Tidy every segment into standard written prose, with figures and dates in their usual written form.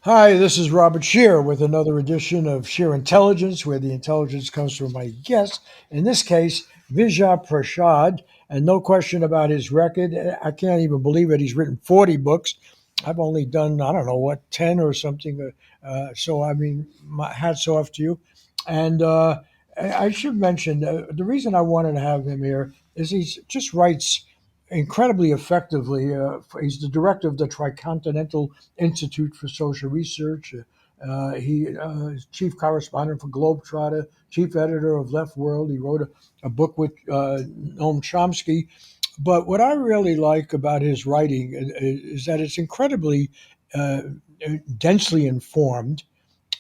Hi, this is Robert Shear with another edition of Shear Intelligence, where the intelligence comes from my guest. In this case, Vijay Prashad, and no question about his record. I can't even believe it. He's written 40 books. I've only done, I don't know what, 10 or something. So, I mean, my hats off to you. And I should mention the reason I wanted to have him here is he just writes incredibly effectively. He's the director of the Tricontinental Institute for Social Research. He is chief correspondent for Globetrotter, chief editor of Left World. He wrote a book with Noam Chomsky. But what I really like about his writing is that it's incredibly uh, densely informed,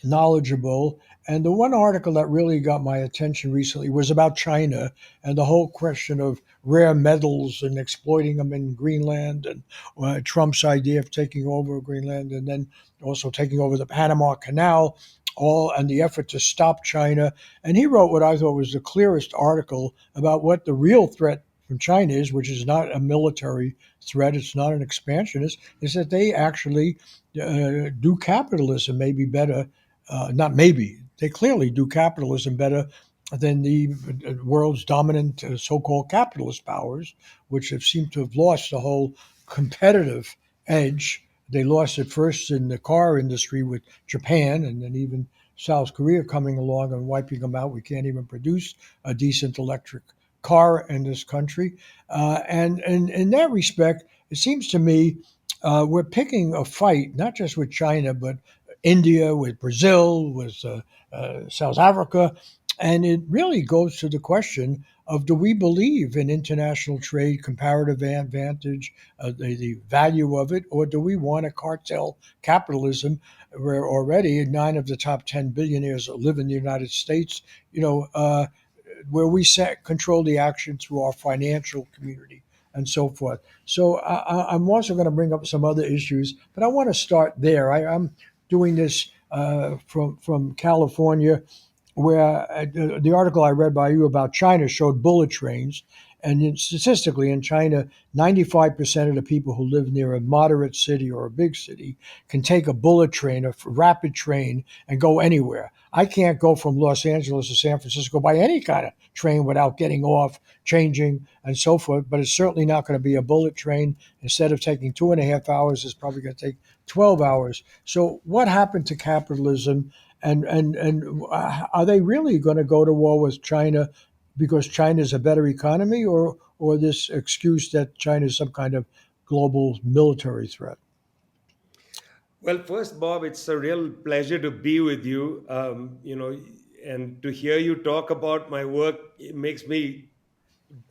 knowledgeable. And the one article that really got my attention recently was about China and the whole question of rare metals and exploiting them in Greenland, and Trump's idea of taking over Greenland and then also taking over the Panama Canal, all and the effort to stop China. And he wrote what I thought was the clearest article about what the real threat from China is, which is not a military threat, it's not an expansionist, is that they actually do capitalism maybe better, not maybe, they clearly do capitalism better than the world's dominant so-called capitalist powers, which have seemed to have lost the whole competitive edge. They lost it first in the car industry with Japan, and then even South Korea coming along and wiping them out. We can't even produce a decent electric car in this country. And in that respect, it seems to me we're picking a fight, not just with China, but India, with Brazil, with South Africa. And it really goes to the question of, do we believe in international trade, comparative advantage, the value of it, or do we want a cartel capitalism where already nine of the top 10 billionaires live in the United States, you know, where we control the action through our financial community and so forth. So I'm also going to bring up some other issues, but I want to start there. I'm doing this from California, where the article I read by you about China showed bullet trains. And statistically, in China, 95% of the people who live near a moderate city or a big city can take a bullet train, a rapid train, and go anywhere. I can't go from Los Angeles to San Francisco by any kind of train without getting off, changing, and so forth. But it's certainly not going to be a bullet train. Instead of taking 2.5 hours, it's probably going to take 12 hours. So, what happened to capitalism? And are they really going to go to war with China because China is a better economy, or this excuse that China is some kind of global military threat? Well, first, Bob, it's a real pleasure to be with you. And to hear you talk about my work, it makes me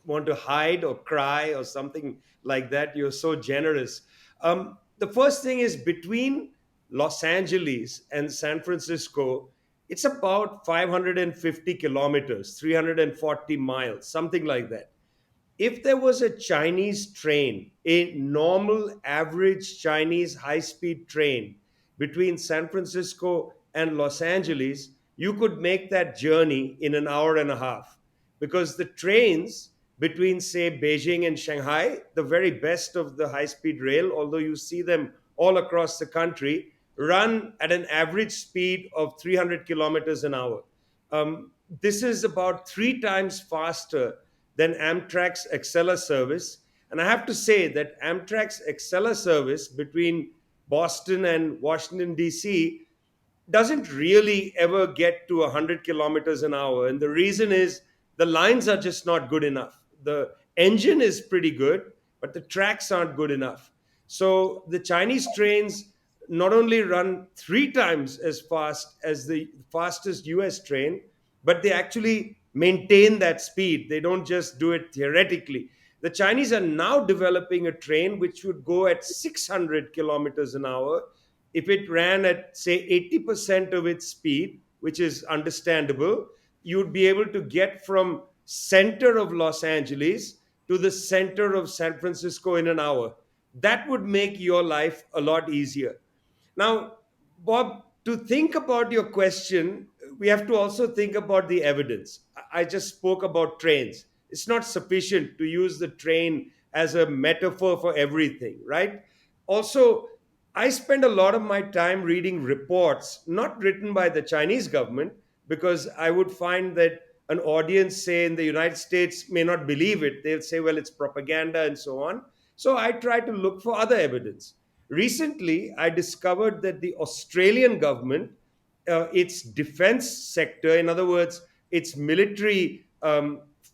want to hide or cry or something like that. You're so generous. The first thing is, between Los Angeles and San Francisco, it's about 550 kilometers, 340 miles, something like that. If there was a Chinese train, a normal average Chinese high speed train between San Francisco and Los Angeles, you could make that journey in an hour and a half. Because the trains between, say, Beijing and Shanghai, the very best of the high speed rail, although you see them all across the country, run at an average speed of 300 kilometers an hour. This is about three times faster than Amtrak's Acela service. And I have to say that Amtrak's Acela service between Boston and Washington, D.C., doesn't really ever get to 100 kilometers an hour. And the reason is the lines are just not good enough. The engine is pretty good, but the tracks aren't good enough. So the Chinese trains not only run three times as fast as the fastest US train, but they actually maintain that speed. They don't just do it theoretically. The Chinese are now developing a train which would go at 600 kilometers an hour if it ran at, say, 80% of its speed, which is understandable. You'd be able to get from center of Los Angeles to the center of San Francisco in an hour. That would make your life a lot easier. Now, Bob, to think about your question, we have to also think about the evidence. I just spoke about trains. It's not sufficient to use the train as a metaphor for everything, right? Also, I spend a lot of my time reading reports not written by the Chinese government because I would find that an audience, say in the United States, may not believe it. They'll say, well, it's propaganda and so on. So I try to look for other evidence. Recently, I discovered that the Australian government, its defense sector, in other words, its military,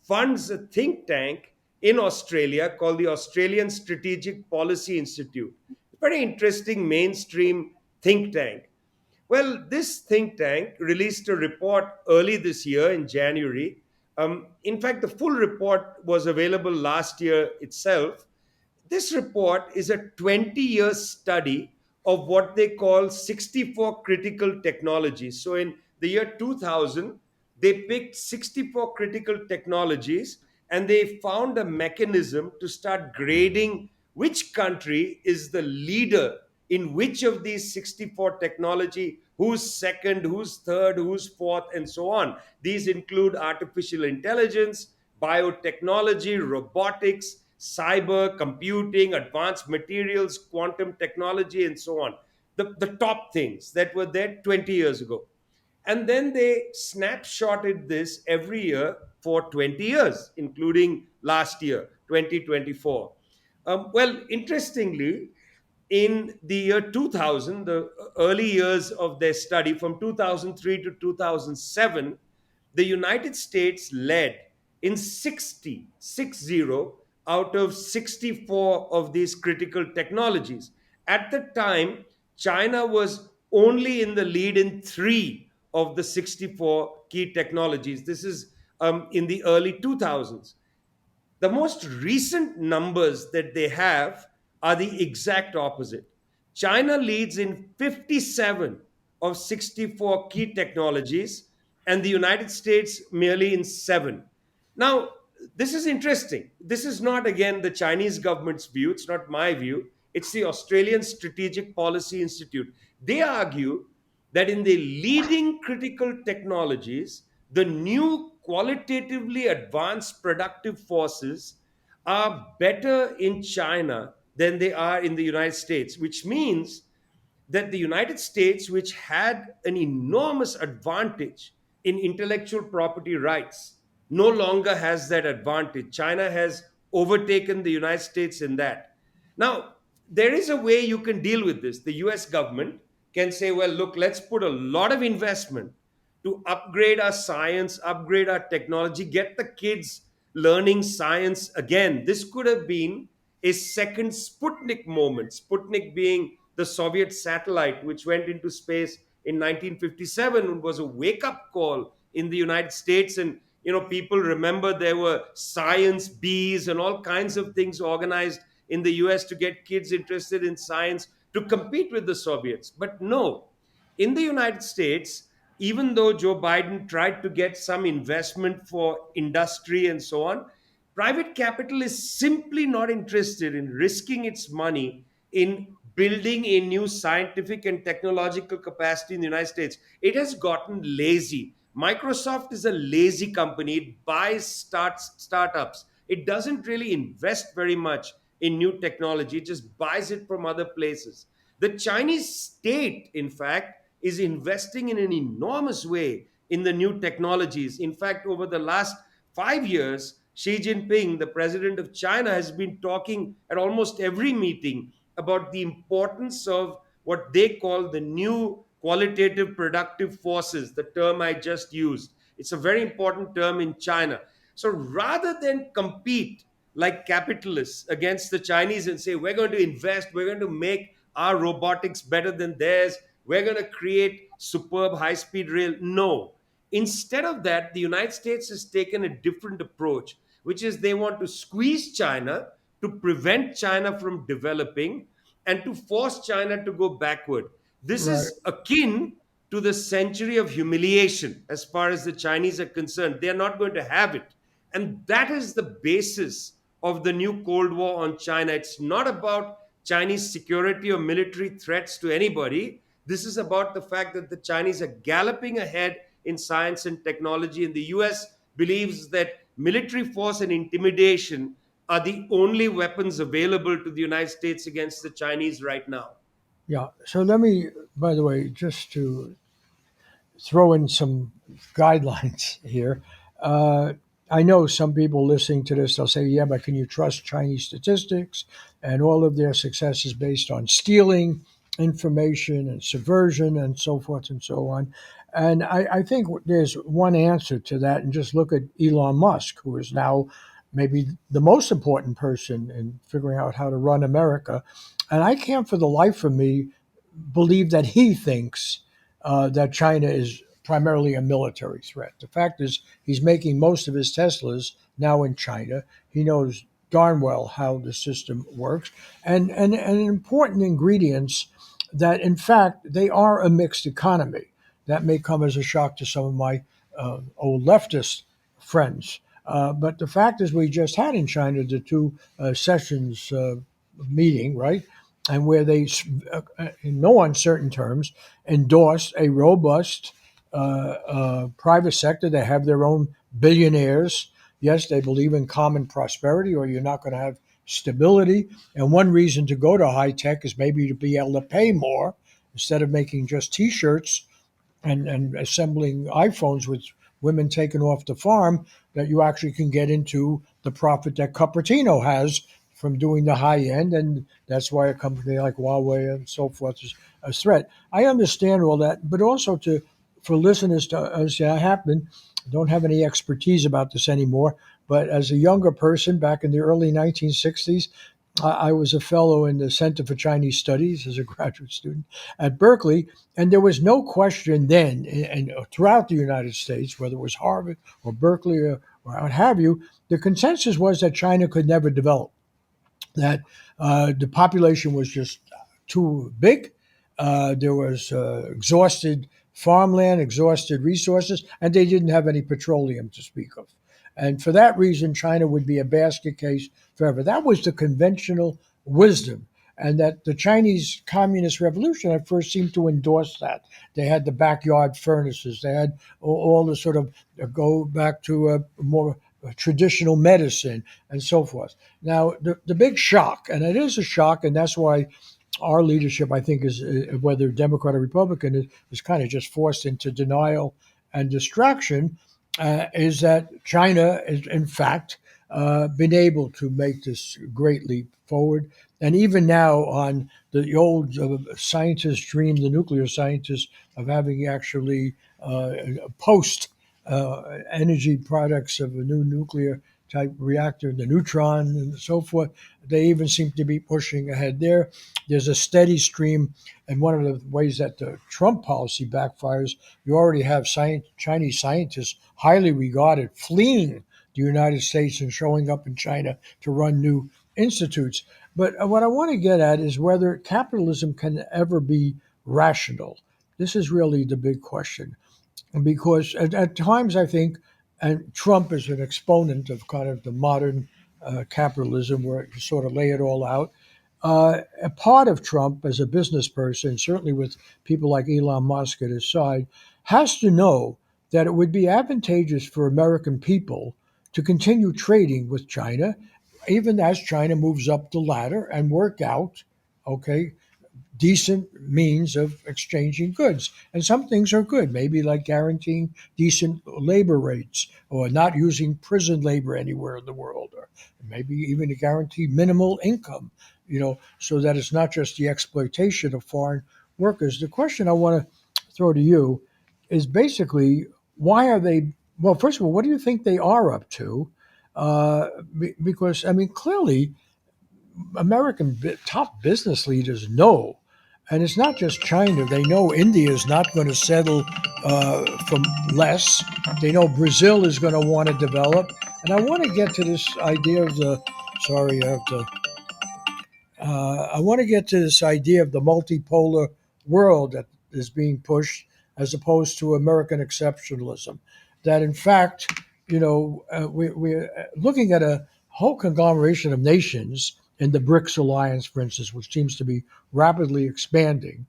funds a think tank in Australia called the Australian Strategic Policy Institute. Very interesting mainstream think tank. Well, this think tank released a report early this year in January. In fact, the full report was available last year itself. This report is a 20-year study of what they call 64 critical technologies. So in the year 2000, they picked 64 critical technologies and they found a mechanism to start grading which country is the leader in which of these 64 technology, who's second, who's third, who's fourth, and so on. These include artificial intelligence, biotechnology, robotics, cyber, computing, advanced materials, quantum technology, and so on. The top things that were there 20 years ago. And then they snapshotted this every year for 20 years, including last year, 2024. Well, interestingly, in the year 2000, the early years of their study from 2003 to 2007, the United States led in 60 out of 64 of these critical technologies. At the time, China was only in the lead in three of the 64 key technologies. This is in the early 2000s. The most recent numbers that they have are the exact opposite. China leads in 57 of 64 key technologies, and the United States merely in seven. Now, this is interesting. This is not, again, the Chinese government's view. It's not my view. It's the Australian Strategic Policy Institute. They argue that in the leading critical technologies, the new qualitatively advanced productive forces are better in China than they are in the United States, which means that the United States, which had an enormous advantage in intellectual property rights, no longer has that advantage. China has overtaken the United States in that. Now, there is a way you can deal with this. The US government can say, well, look, let's put a lot of investment to upgrade our science, upgrade our technology, get the kids learning science again. This could have been a second Sputnik moment, Sputnik being the Soviet satellite which went into space in 1957 and was a wake up call in the United States. And, people remember there were science bees and all kinds of things organized in the US to get kids interested in science to compete with the Soviets. But no, in the United States, even though Joe Biden tried to get some investment for industry and so on, private capital is simply not interested in risking its money in building a new scientific and technological capacity in the United States. It has gotten lazy. Microsoft is a lazy company. It buys startups. It doesn't really invest very much in new technology. It just buys it from other places. The Chinese state, in fact, is investing in an enormous way in the new technologies. In fact, over the last 5 years, Xi Jinping, the president of China, has been talking at almost every meeting about the importance of what they call the new qualitative productive forces, the term I just used. It's a very important term in China. So rather than compete like capitalists against the Chinese and say, we're going to invest, we're going to make our robotics better than theirs, we're going to create superb high speed rail. No. Instead of that, the United States has taken a different approach, which is they want to squeeze China to prevent China from developing and to force China to go backward. This Right. is akin to the century of humiliation as far as the Chinese are concerned. They are not going to have it. And that is the basis of the new Cold War on China. It's not about Chinese security or military threats to anybody. This is about the fact that the Chinese are galloping ahead in science and technology, and the US believes that military force and intimidation are the only weapons available to the United States against the Chinese right now. Yeah. So let me, by the way, just to throw in some guidelines here. Uh, I know some people listening to this, they'll say, yeah, but can you trust Chinese statistics? And all of their success is based on stealing information and subversion and so forth and so on. And I think there's one answer to that. And just look at Elon Musk, who is now maybe the most important person in figuring out how to run America. And I can't for the life of me believe that he thinks that China is primarily a military threat. The fact is, he's making most of his Teslas now in China. He knows darn well how the system works, and important ingredients that, in fact, they are a mixed economy. That may come as a shock to some of my old leftist friends. But the fact is, we just had in China the two sessions meeting, right? And where they, in no uncertain terms, endorsed a robust private sector. They have their own billionaires. Yes, they believe in common prosperity, or you're not going to have stability. And one reason to go to high tech is maybe to be able to pay more instead of making just T-shirts and assembling iPhones with women taken off the farm, that you actually can get into the profit that Cupertino has from doing the high end. And that's why a company like Huawei and so forth is a threat. I understand all that, but also to for listeners to us, yeah, I happen don't have any expertise about this anymore. But as a younger person back in the early 1960s, I was a fellow in the Center for Chinese Studies as a graduate student at Berkeley, and there was no question then, and throughout the United States, whether it was Harvard or Berkeley or what have you, the consensus was that China could never develop, that the population was just too big. There was exhausted farmland, exhausted resources, and they didn't have any petroleum to speak of. And for that reason, China would be a basket case forever. That was the conventional wisdom. And that the Chinese Communist Revolution at first seemed to endorse that. They had the backyard furnaces. They had all the sort of go back to a more traditional medicine and so forth. Now, the big shock, and it is a shock, and that's why our leadership, I think, is whether Democrat or Republican, is kind of just forced into denial and distraction, is that China is, in fact, been able to make this great leap forward. And even now, on the old scientists' dream, the nuclear scientists, of having actually post energy products of a new nuclear type reactor, the neutron and so forth. They even seem to be pushing ahead there. There's a steady stream, and one of the ways that the Trump policy backfires, you already have Chinese scientists highly regarded fleeing the United States and showing up in China to run new institutes. But what I want to get at is whether capitalism can ever be rational. This is really the big question, because at times I think, and Trump is an exponent of kind of the modern capitalism where you sort of lay it all out. A part of Trump as a business person, certainly with people like Elon Musk at his side, has to know that it would be advantageous for American people to continue trading with China, even as China moves up the ladder and work out, okay, decent means of exchanging goods. And some things are good, maybe like guaranteeing decent labor rates or not using prison labor anywhere in the world, or maybe even to guarantee minimal income, so that it's not just the exploitation of foreign workers. The question I want to throw to you is basically, why are they, well, first of all, what do you think they are up to? Because, I mean, clearly, American top business leaders know, and it's not just China. They know India is not going to settle for less. They know Brazil is going to want to develop. And I want to get to this idea of the. Sorry, I have to. I want to get to this idea of the multipolar world that is being pushed, as opposed to American exceptionalism. That in fact, we're looking at a whole conglomeration of nations in the BRICS alliance, for instance, which seems to be rapidly expanding.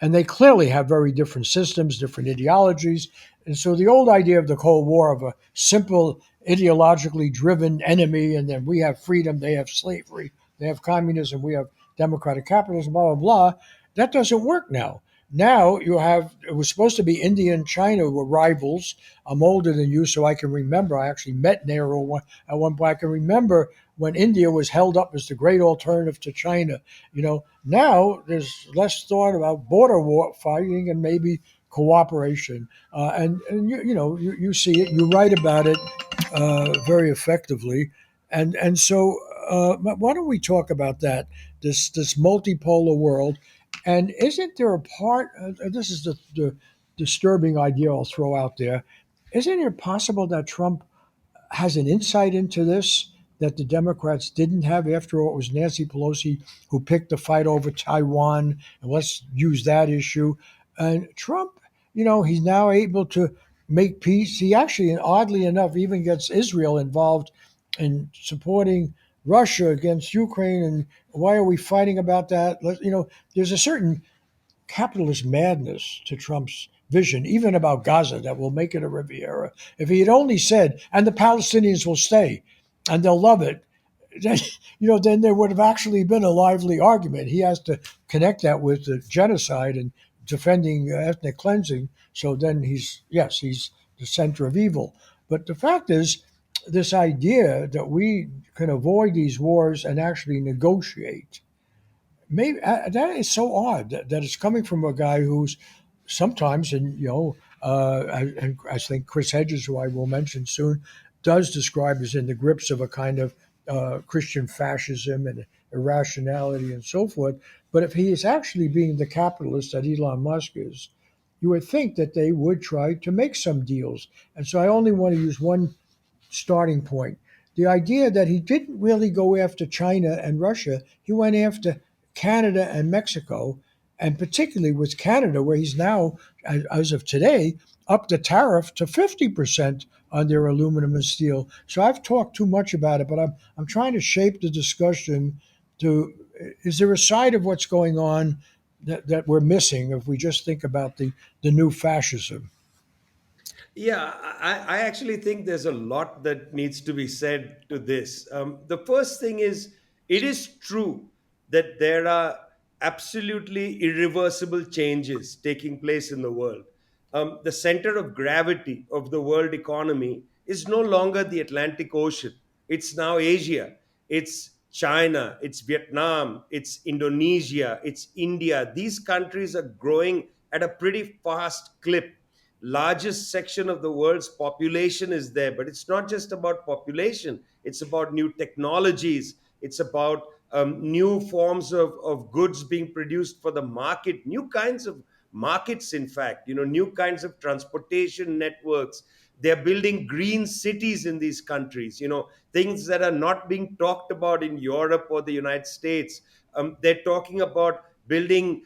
And they clearly have very different systems, different ideologies. And so the old idea of the Cold War, of a simple ideologically driven enemy, and then we have freedom, they have slavery, they have communism, we have democratic capitalism, blah, blah, blah, That doesn't work now. Now you have, it was supposed to be India and China were rivals. I'm older than you, so I can remember. I actually met Nehru at one point. I can remember when India was held up as the great alternative to China. Now there's less thought about border war fighting and maybe cooperation. And you see it, you write about it very effectively. And so why don't we talk about that, this multipolar world? And isn't there a part? This is the disturbing idea I'll throw out there. Isn't it possible that Trump has an insight into this that the Democrats didn't have? After all, it was Nancy Pelosi who picked the fight over Taiwan, and let's use that issue. And Trump, he's now able to make peace. He actually, oddly enough, even gets Israel involved in supporting Russia against Ukraine. And why are we fighting about that? There's a certain capitalist madness to Trump's vision, even about Gaza, that will make it a Riviera. If he had only said, and the Palestinians will stay and they'll love it, then, then there would have actually been a lively argument. He has to connect that with the genocide and defending ethnic cleansing. So then he's the center of evil. But the fact is, this idea that we can avoid these wars and actually negotiate, maybe that is so odd that it's coming from a guy who's sometimes, and and I think Chris Hedges, who I will mention soon, does describe as in the grips of a kind of Christian fascism and irrationality and so forth. But if he is actually being the capitalist that Elon Musk is, you would think that they would try to make some deals. And so I only want to use one starting point. The idea that he didn't really go after China and Russia, he went after Canada and Mexico, and particularly with Canada, where he's now, as of today, up the tariff to 50% on their aluminum and steel. So I've talked too much about it, but I'm trying to shape the discussion to, is there a side of what's going on that we're missing if we just think about the new fascism? Yeah, I actually think there's a lot that needs to be said to this. The first thing is, it is true that there are absolutely irreversible changes taking place in the world. The center of gravity of the world economy is no longer the Atlantic Ocean, it's now Asia, it's China, it's Vietnam, it's Indonesia, it's India. These countries are growing at a pretty fast clip. Largest section of the world's population is there, but it's not just about population, it's about new technologies, it's about new forms of goods being produced for the market, new kinds of markets, in fact, new kinds of transportation networks. They're building green cities in these countries, things that are not being talked about in Europe or the United States. They're talking about building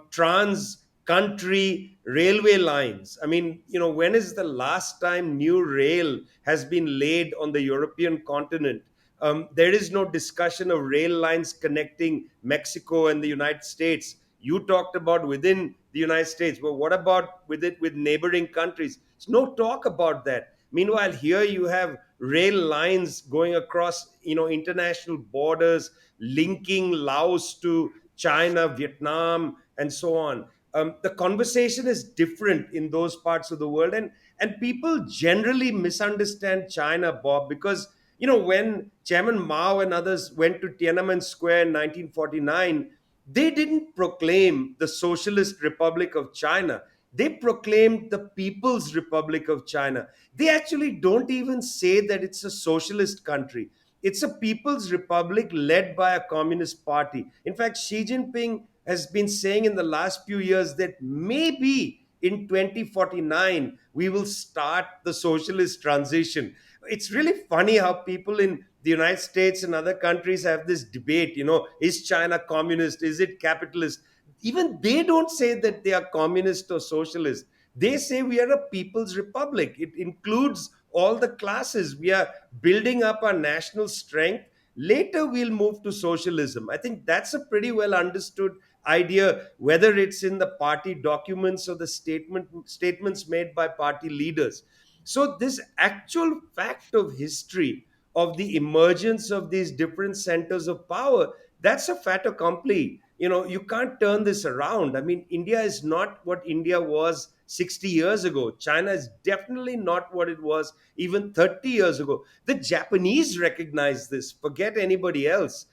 trans country railway lines. I mean, when is the last time new rail has been laid on the European continent? There is no discussion of rail lines connecting Mexico and the United States. You talked about within the United States, but what about with neighboring countries? There's no talk about that. Meanwhile, here you have rail lines going across, international borders, linking Laos to China, Vietnam, and so on. The conversation is different in those parts of the world, and people generally misunderstand China, Bob, because when Chairman Mao and others went to Tiananmen Square in 1949, they didn't proclaim the Socialist Republic of China. They proclaimed the People's Republic of China. They actually don't even say that it's a socialist country. It's a People's Republic led by a communist party. In fact, Xi Jinping has been saying in the last few years that maybe in 2049 we will start the socialist transition. It's really funny how people in the United States and other countries have this debate, is China communist, is it capitalist? Even they don't say that they are communist or socialist. They say we are a people's republic. It includes all the classes. We are building up our national strength. Later we'll move to socialism. I think that's a pretty well understood idea, whether it's in the party documents or the statements made by party leaders. So this actual fact of history of the emergence of these different centers of power, that's a fait accompli. You can't turn this around. I mean, India is not what India was 60 years ago. China is definitely not what it was even 30 years ago. The Japanese recognize this. Forget anybody else.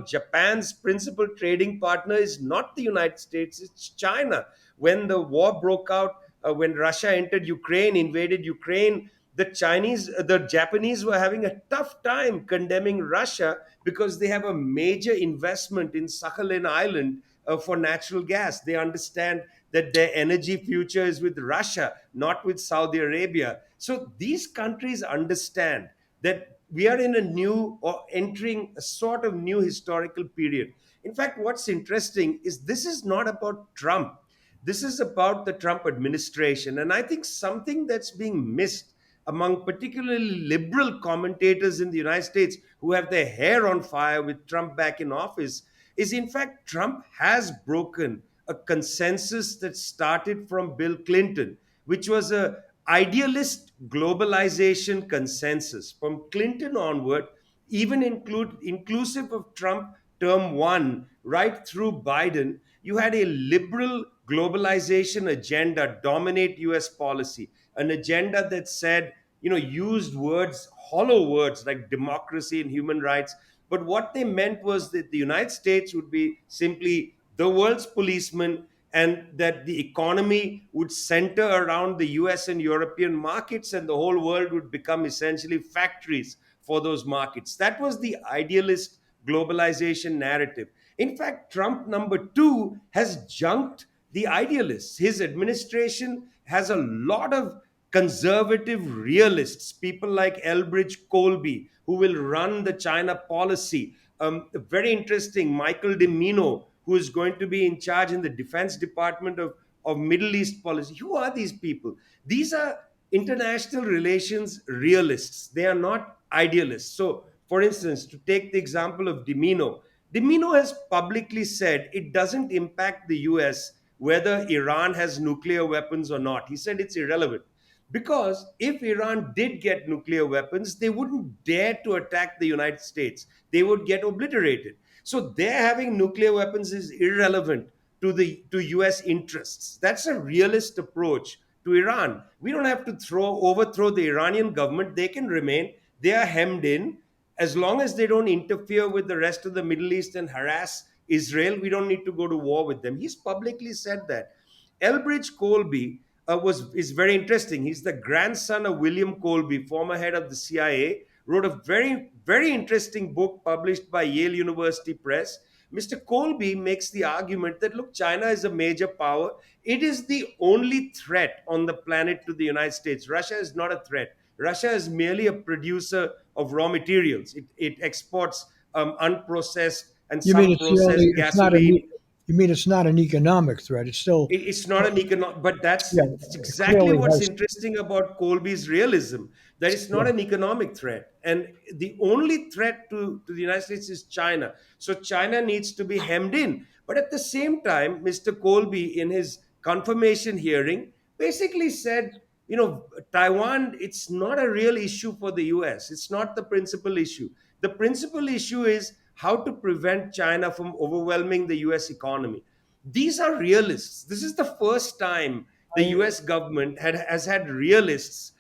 Japan's principal trading partner is not the United States, it's China. When the war broke out, when Russia entered Ukraine, invaded Ukraine, the Japanese were having a tough time condemning Russia because they have a major investment in Sakhalin Island for natural gas. They understand that their energy future is with Russia, not with Saudi Arabia. So these countries understand that we are in a new or entering a sort of new historical period. In fact, what's interesting is this is not about Trump. This is about the Trump administration. And I think something that's being missed among particularly liberal commentators in the United States who have their hair on fire with Trump back in office is, in fact, Trump has broken a consensus that started from Bill Clinton, which was a idealist globalization consensus. From Clinton onward, even inclusive of Trump term one right through Biden, you had a liberal globalization agenda dominate US policy, an agenda that said, used words, hollow words like democracy and human rights. But what they meant was that the United States would be simply the world's policeman, and that the economy would center around the US and European markets, and the whole world would become essentially factories for those markets. That was the idealist globalization narrative. In fact, Trump number two has junked the idealists. His administration has a lot of conservative realists, people like Elbridge Colby, who will run the China policy. Very interesting, Michael DeMino, who is going to be in charge in the Defense Department of Middle East policy. Who are these people? These are international relations realists. They are not idealists. So, for instance, to take the example of DeMino has publicly said it doesn't impact the US whether Iran has nuclear weapons or not. He said it's irrelevant. Because if Iran did get nuclear weapons, they wouldn't dare to attack the United States. They would get obliterated. So their having nuclear weapons is irrelevant to US interests. That's a realist approach to Iran. We don't have to overthrow the Iranian government. They can remain. They are hemmed in. As long as they don't interfere with the rest of the Middle East and harass Israel, we don't need to go to war with them. He's publicly said that. Elbridge Colby was is very interesting. He's the grandson of William Colby, former head of the CIA. Wrote a very interesting book published by Yale University Press. Mr. Colby makes the argument that look, China is a major power. It is the only threat on the planet to the United States. Russia is not a threat. Russia is merely a producer of raw materials. It exports unprocessed and You mean some it's the only? processed It's not an. gasoline. You mean it's not an economic threat? It's still, It's not an economic, but yeah, that's it exactly clearly what's has. interesting about Colby's realism, that it's not Yeah. an economic threat, and the only threat to the United States is China. So China needs to be hemmed in. But at the same time, Mr. Colby in his confirmation hearing basically said, Taiwan, it's not a real issue for the US. It's not the principal issue. The principal issue is how to prevent China from overwhelming the US economy. These are realists. This is the first time the I, US government has had realists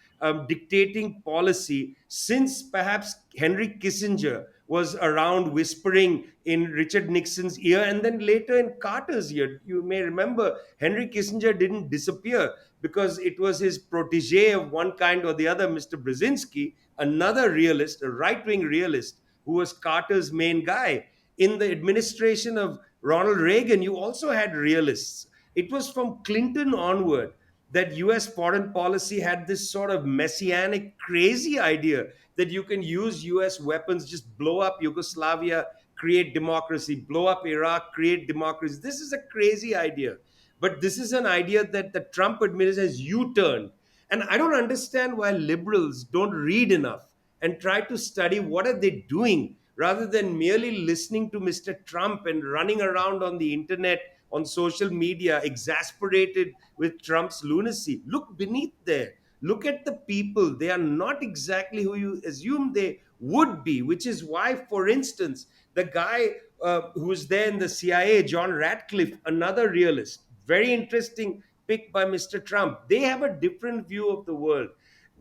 dictating policy since perhaps Henry Kissinger was around whispering in Richard Nixon's ear, and then later in Carter's ear. You may remember Henry Kissinger didn't disappear because it was his protege of one kind or the other, Mr. Brzezinski, another realist, a right wing realist, who was Carter's main guy. In the administration of Ronald Reagan, you also had realists. It was from Clinton onward that US foreign policy had this sort of messianic, crazy idea that you can use US weapons, just blow up Yugoslavia, create democracy, blow up Iraq, create democracy. This is a crazy idea. But this is an idea that the Trump administration has U turned. And I don't understand why liberals don't read enough and try to study what are they doing rather than merely listening to Mr. Trump and running around on the internet, on social media, exasperated with Trump's lunacy. Look beneath there. Look at the people. They are not exactly who you assume they would be, which is why, for instance, the guy who was there in the CIA, John Ratcliffe, another realist. Very interesting pick by Mr. Trump. They have a different view of the world.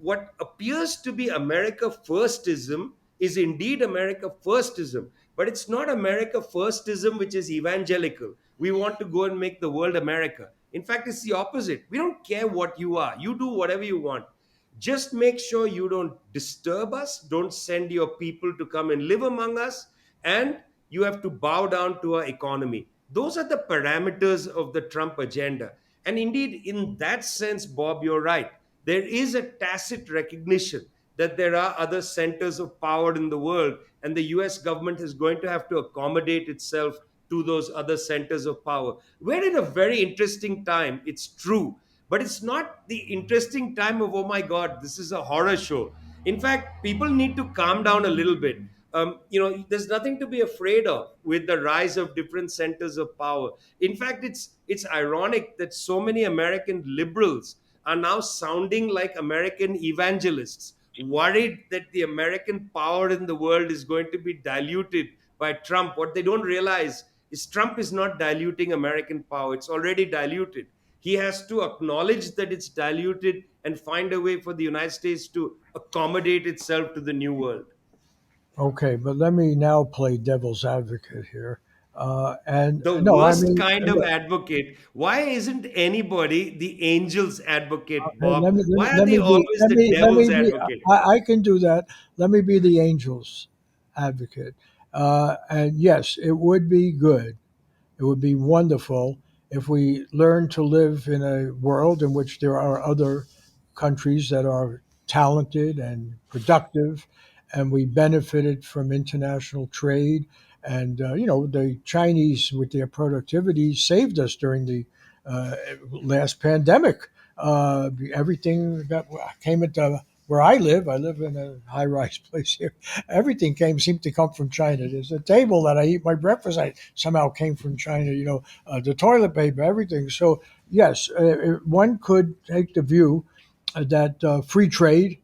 What appears to be America firstism is indeed America firstism, but it's not America firstism which is evangelical. We want to go and make the world America. In fact, it's the opposite. We don't care what you are, you do whatever you want. Just make sure you don't disturb us, don't send your people to come and live among us, and you have to bow down to our economy. Those are the parameters of the Trump agenda. And indeed, in that sense, Bob, you're right. There is a tacit recognition that there are other centers of power in the world, and the US government is going to have to accommodate itself to those other centers of power. We're in a very interesting time, it's true, but it's not the interesting time of, oh my God, this is a horror show. In fact, people need to calm down a little bit. There's nothing to be afraid of with the rise of different centers of power. In fact, it's ironic that so many American liberals are now sounding like American evangelists, worried that the American power in the world is going to be diluted by Trump. What they don't realize is Trump is not diluting American power, it's already diluted. He has to acknowledge that it's diluted and find a way for the United States to accommodate itself to the new world. Okay, but let me now play devil's advocate here. And The no, I worst mean, kind of advocate. Why isn't anybody the angel's advocate, okay, Bob? Why are let they me be, always the let devil's me be, advocate? I can do that. Let me be the angel's advocate. And yes, it would be good. It would be wonderful if we learn to live in a world in which there are other countries that are talented and productive, and we benefited from international trade. And, the Chinese, with their productivity, saved us during the last pandemic. Everything that came into where I live in a high rise place here. Everything seemed to come from China. There's a table that I eat my breakfast at somehow came from China. The toilet paper, everything. So yes, one could take the view that free trade.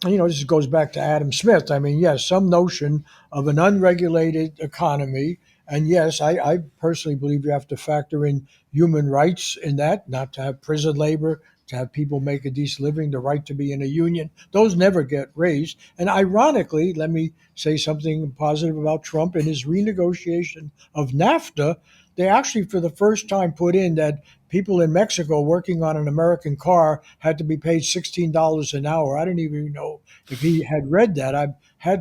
This goes back to Adam Smith. I mean, yes, some notion of an unregulated economy. And yes, I personally believe you have to factor in human rights in that, not to have prison labor, to have people make a decent living, the right to be in a union. Those never get raised. And ironically, let me say something positive about Trump and his renegotiation of NAFTA. They actually, for the first time, put in that people in Mexico working on an American car had to be paid $16 an hour. I didn't even know if he had read that. I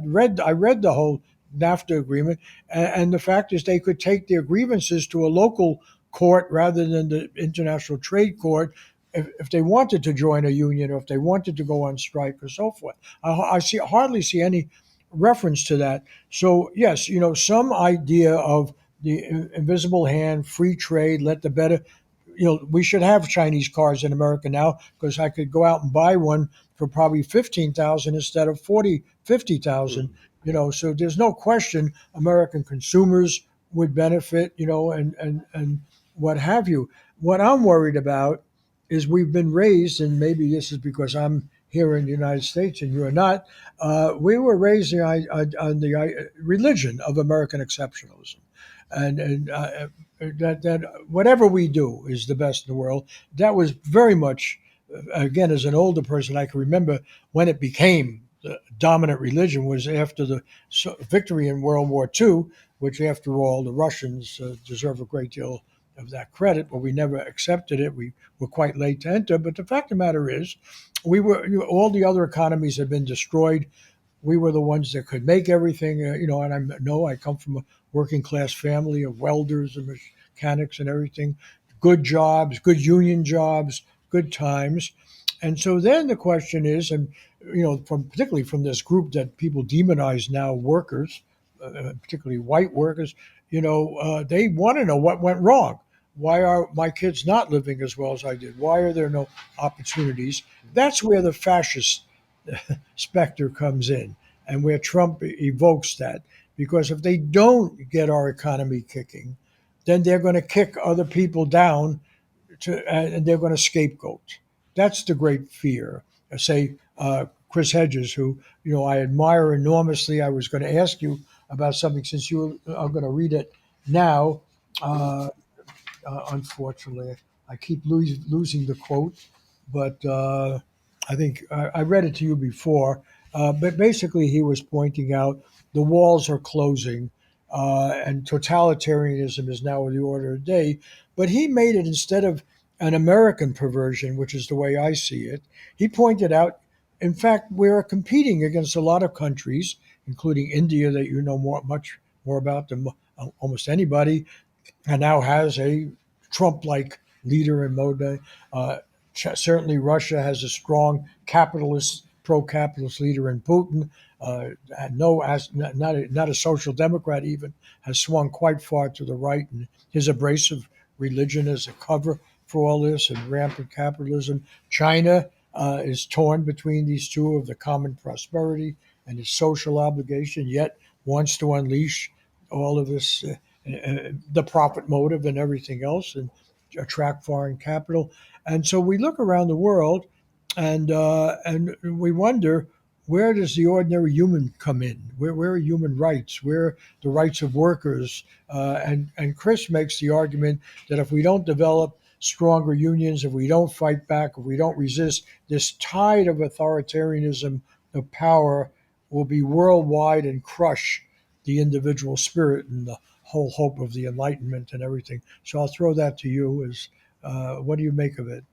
read the whole NAFTA agreement, and the fact is they could take their grievances to a local court rather than the International Trade Court if they wanted to join a union or if they wanted to go on strike or so forth. I hardly see any reference to that. So yes, some idea of the invisible hand, free trade, let the better. We should have Chinese cars in America now because I could go out and buy one for probably 15,000 instead of 40, 50,000. Mm. So there's no question American consumers would benefit. And what have you. What I'm worried about is we've been raised, and maybe this is because I'm here in the United States and you're not. We were raised on the religion of American exceptionalism, and that whatever we do is the best in the world. That was very much, again, as an older person, I can remember when it became the dominant religion was after the victory in World War II, which, after all, the Russians deserve a great deal of that credit, but we never accepted it. We were quite late to enter. But the fact of the matter is, all the other economies had been destroyed. We were the ones that could make everything, and I come from a working class family of welders and mechanics and everything, good jobs, good union jobs, good times. And so then the question is, and particularly from this group that people demonize now, workers, particularly white workers, they want to know what went wrong. Why are my kids not living as well as I did? Why are there no opportunities? That's where the fascist specter comes in and where Trump evokes that. Because if they don't get our economy kicking, then they're going to kick other people down and they're going to scapegoat. That's the great fear. Say, Chris Hedges, who I admire enormously. I was going to ask you about something since you are going to read it Now, uh, unfortunately, I keep losing the quote, but I think I read it to you before. But basically, he was pointing out the walls are closing, and totalitarianism is now the order of the day. But he made it instead of an American perversion, which is the way I see it. He pointed out, in fact, we're competing against a lot of countries, including India, that you know much more about than almost anybody, and now has a Trump-like leader in Modi. Uh, Certainly, Russia has a strong capitalist, pro-capitalist leader in Putin. And no, as not a social democrat even has swung quite far to the right, and his abrasive religion is a cover for all this and rampant capitalism. China is torn between these two of the common prosperity and its social obligation, yet wants to unleash all of this, the profit motive and everything else, and attract foreign capital. And so we look around the world, and we wonder, where does the ordinary human come in? Where are human rights? Where are the rights of workers? And Chris makes the argument that if we don't develop stronger unions, if we don't fight back, if we don't resist, this tide of authoritarianism of power will be worldwide and crush the individual spirit and the whole hope of the Enlightenment and everything. So I'll throw that to you. As what do you make of it?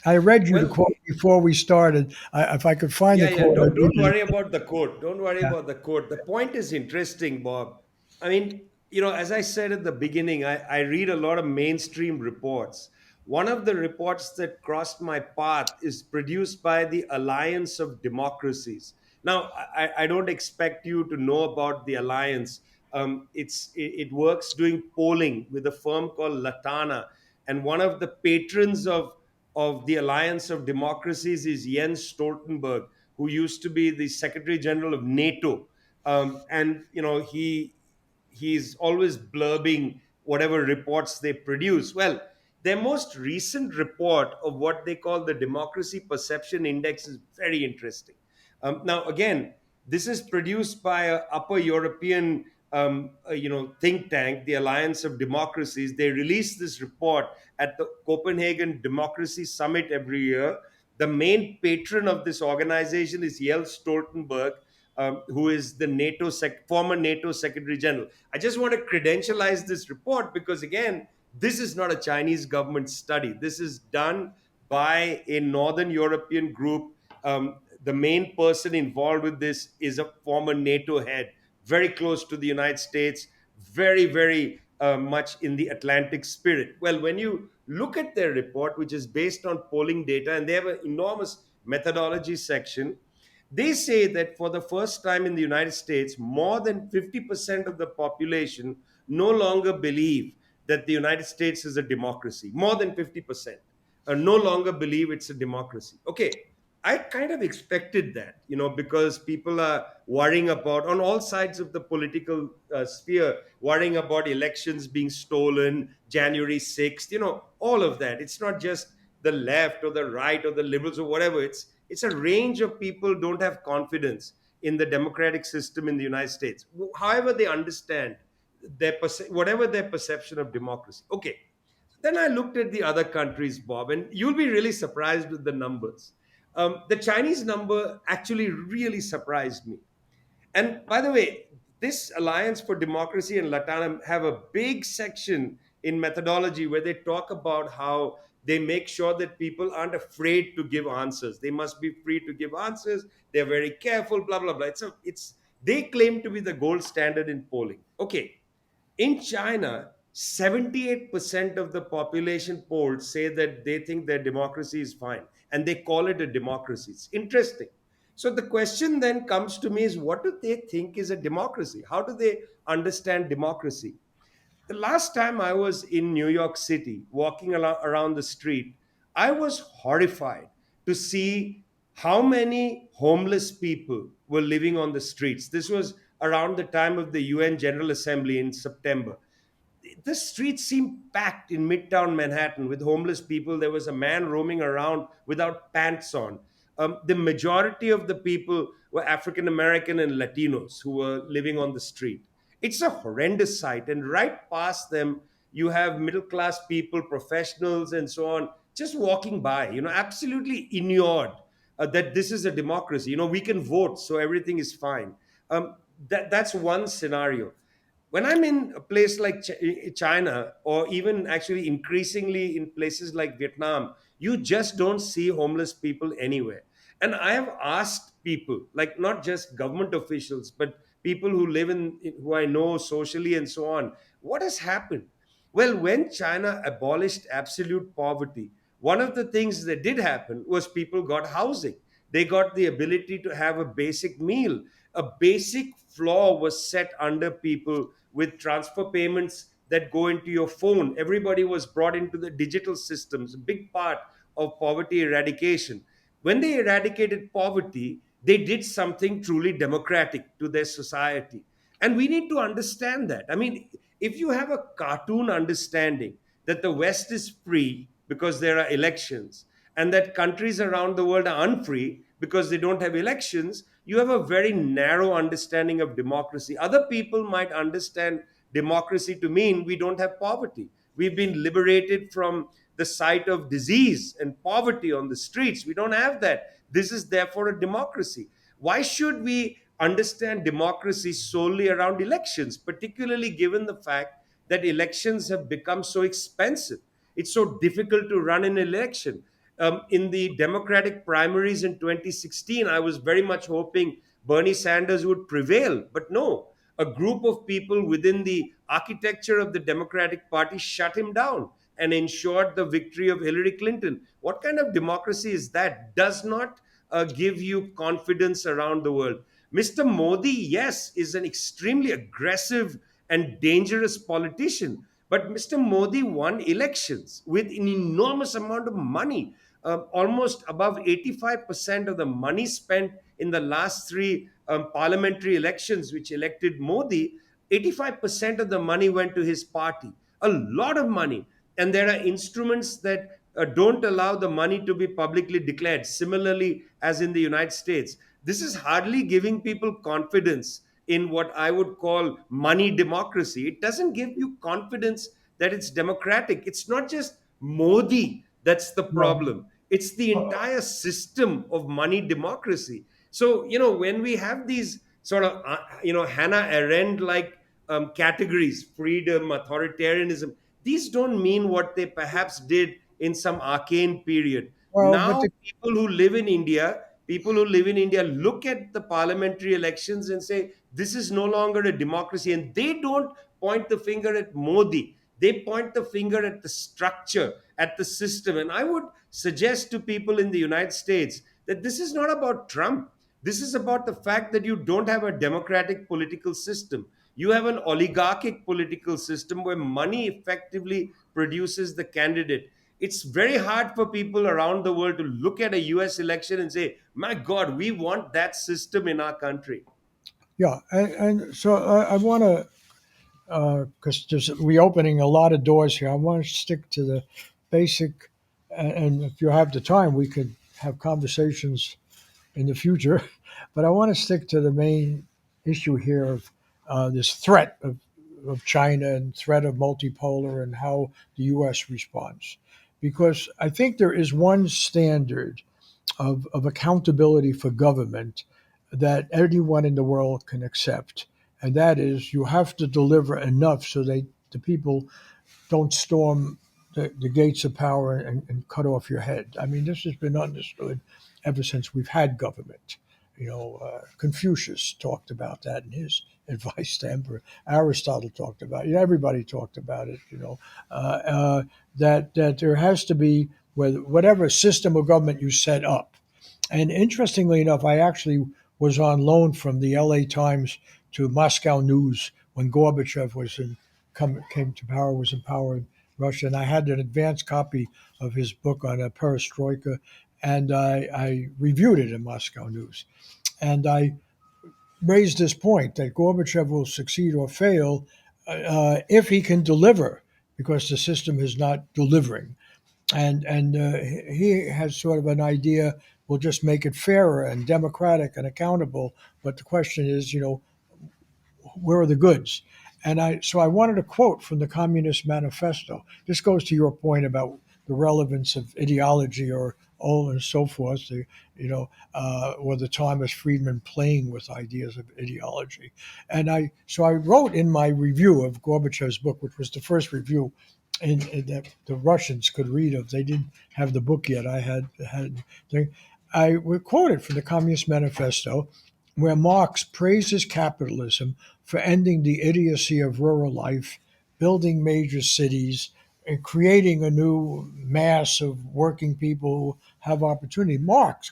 I read you the Well, quote before we started. If I could find the yeah, yeah. quote, Don't I'd read don't it. worry about the quote. Don't worry Yeah. about the quote. The point is interesting, Bob. I mean, as I said at the beginning, I read a lot of mainstream reports. One of the reports that crossed my path is produced by the Alliance of Democracies. Now, I don't expect you to know about the alliance. It works doing polling with a firm called Latana, and one of the patrons of the Alliance of Democracies is Jens Stoltenberg, who used to be the Secretary General of NATO. And he's always blurbing whatever reports they produce. Well, their most recent report of what they call the Democracy Perception Index is very interesting. Now, again, this is produced by a upper European think tank, the Alliance of Democracies. They release this report at the Copenhagen Democracy Summit every year. The main patron of this organization is Jens Stoltenberg, who is the former NATO Secretary General. I just want to credentialize this report because, again, this is not a Chinese government study. This is done by a Northern European group. The main person involved with this is a former NATO head, very close to the United States, very, very much in the Atlantic spirit. Well, when you look at their report, which is based on polling data, and they have an enormous methodology section, they say that for the first time in the United States, more than 50% of the population no longer believe that the United States is a democracy. More than 50% no longer believe it's a democracy. Okay, I kind of expected that, because people are worrying about, on all sides of the political sphere, worrying about elections being stolen, January 6th, all of that. It's not just the left or the right or the liberals or whatever. It's a range of people don't have confidence in the democratic system in the United States, however they understand whatever their perception of democracy. Okay, then I looked at the other countries, Bob, and you'll be really surprised with the numbers. The Chinese number actually really surprised me. And by the way, this Alliance for Democracy and Latam have a big section in methodology where they talk about how they make sure that people aren't afraid to give answers. They must be free to give answers. They're very careful, blah, blah, blah. They claim to be the gold standard in polling. Okay, in China, 78% of the population polled say that they think their democracy is fine and they call it a democracy. It's interesting. So the question then comes to me is, what do they think is a democracy? How do they understand democracy? The last time I was in New York City, walking around the street, I was horrified to see how many homeless people were living on the streets. This was around the time of the UN General Assembly in September. The streets seemed packed in midtown Manhattan with homeless people. There was a man roaming around without pants on. The majority of the people were African American and Latinos who were living on the street. It's a horrendous sight. And right past them, you have middle class people, professionals, and so on, just walking by, absolutely inured that this is a democracy. We can vote, so everything is fine. That's one scenario. When I'm in a place like China, or even actually increasingly in places like Vietnam, you just don't see homeless people anywhere. And I have asked people, like not just government officials, but people who live who I know socially and so on, what has happened? Well, when China abolished absolute poverty, one of the things that did happen was people got housing. They got the ability to have a basic meal. A basic floor was set under people with transfer payments that go into your phone. Everybody was brought into the digital systems, a big part of poverty eradication. When they eradicated poverty, they did something truly democratic to their society. And we need to understand that. I mean, if you have a cartoon understanding that the West is free because there are elections, and that countries around the world are unfree because they don't have elections, you have a very narrow understanding of democracy. Other people might understand democracy to mean we don't have poverty. We've been liberated from the sight of disease and poverty on the streets. We don't have that. This is therefore a democracy. Why should we understand democracy solely around elections, particularly given the fact that elections have become so expensive? It's so difficult to run an election. In the Democratic primaries in 2016, I was very much hoping Bernie Sanders would prevail, but no. A group of people within the architecture of the Democratic Party shut him down and ensured the victory of Hillary Clinton. What kind of democracy is that? Does not give you confidence around the world. Mr. Modi, yes, is an extremely aggressive and dangerous politician. But Mr. Modi won elections with an enormous amount of money. Almost above 85% of the money spent in the last three parliamentary elections, which elected Modi, 85% of the money went to his party. A lot of money. And there are instruments that don't allow the money to be publicly declared, similarly, as in the United States. This is hardly giving people confidence in what I would call money democracy. It doesn't give you confidence that it's democratic. It's not just Modi that's the Yeah. problem, it's the entire system of money democracy. So, when we have these sort of, Hannah Arendt like categories, freedom, authoritarianism, these don't mean what they perhaps did in some arcane period. Well, but Now, the, people who live in India look at the parliamentary elections and say, this is no longer a democracy. And they don't point the finger at Modi. They point the finger at the structure, at the system. And I would suggest to people in the United States that this is not about Trump. This is about the fact that you don't have a democratic political system. You have an oligarchic political system where money effectively produces the candidate. It's very hard for people around the world to look at a US election and say, my God, we want that system in our country. yeah, and so I want to, because there's reopening a lot of doors here. I want to stick to the basic, and if you have the time, we could have conversations in the future. But I want to stick to the main issue here of this threat of China and threat of multipolar and how the U.S. responds. Because I think there is one standard of accountability for government that anyone in the world can accept. And that is you have to deliver enough so the people don't storm the gates of power and cut off your head. I mean, this has been understood ever since we've had government. Confucius talked about that in his advice to emperor. Aristotle talked about it. Everybody talked about it. That there has to be whatever system of government you set up. And interestingly enough, I actually was on loan from the L.A. Times to Moscow News when Gorbachev came to power, was in power in Russia, and I had an advanced copy of his book on perestroika, and I reviewed it in Moscow News, and I raised this point that Gorbachev will succeed or fail if he can deliver, because the system is not delivering, and he has sort of an idea. We'll just make it fairer and democratic and accountable. But the question is, where are the goods? And I wanted to quote from the Communist Manifesto. This goes to your point about the relevance of ideology or all and so forth. Or the Thomas Friedman playing with ideas of ideology. And I wrote in my review of Gorbachev's book, which was the first review that the Russians could read of. They didn't have the book yet. I had. I quoted from the Communist Manifesto, where Marx praises capitalism for ending the idiocy of rural life, building major cities, and creating a new mass of working people who have opportunity.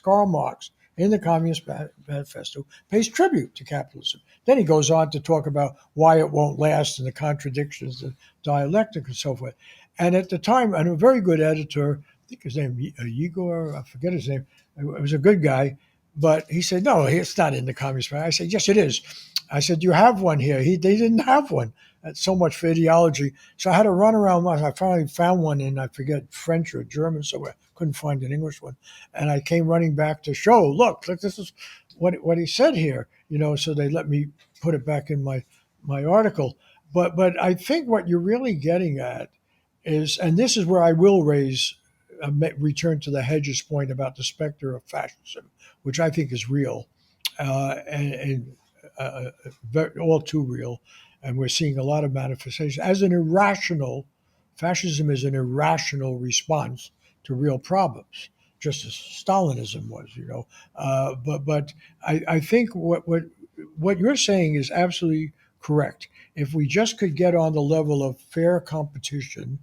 Karl Marx, in the Communist Manifesto, pays tribute to capitalism. Then he goes on to talk about why it won't last and the contradictions, the dialectic, and so forth. And at the time, and a very good editor, I think his name Igor, I forget his name. It was a good guy, but he said, no, it's not in the Communist Party. I said, yes, it is. I said, you have one here. They didn't have one. That's so much for ideology. So I had to run around. I finally found one in, I forget, French or German somewhere. Couldn't find an English one. And I came running back to show, look, this is what he said here. So they let me put it back in my article. But I think what you're really getting at is, and this is where I will return to the Hedges point about the specter of fascism, which I think is real, and all too real. And we're seeing a lot of manifestations as an irrational. Fascism is an irrational response to real problems, just as Stalinism was. But I think what you're saying is absolutely correct. If we just could get on the level of fair competition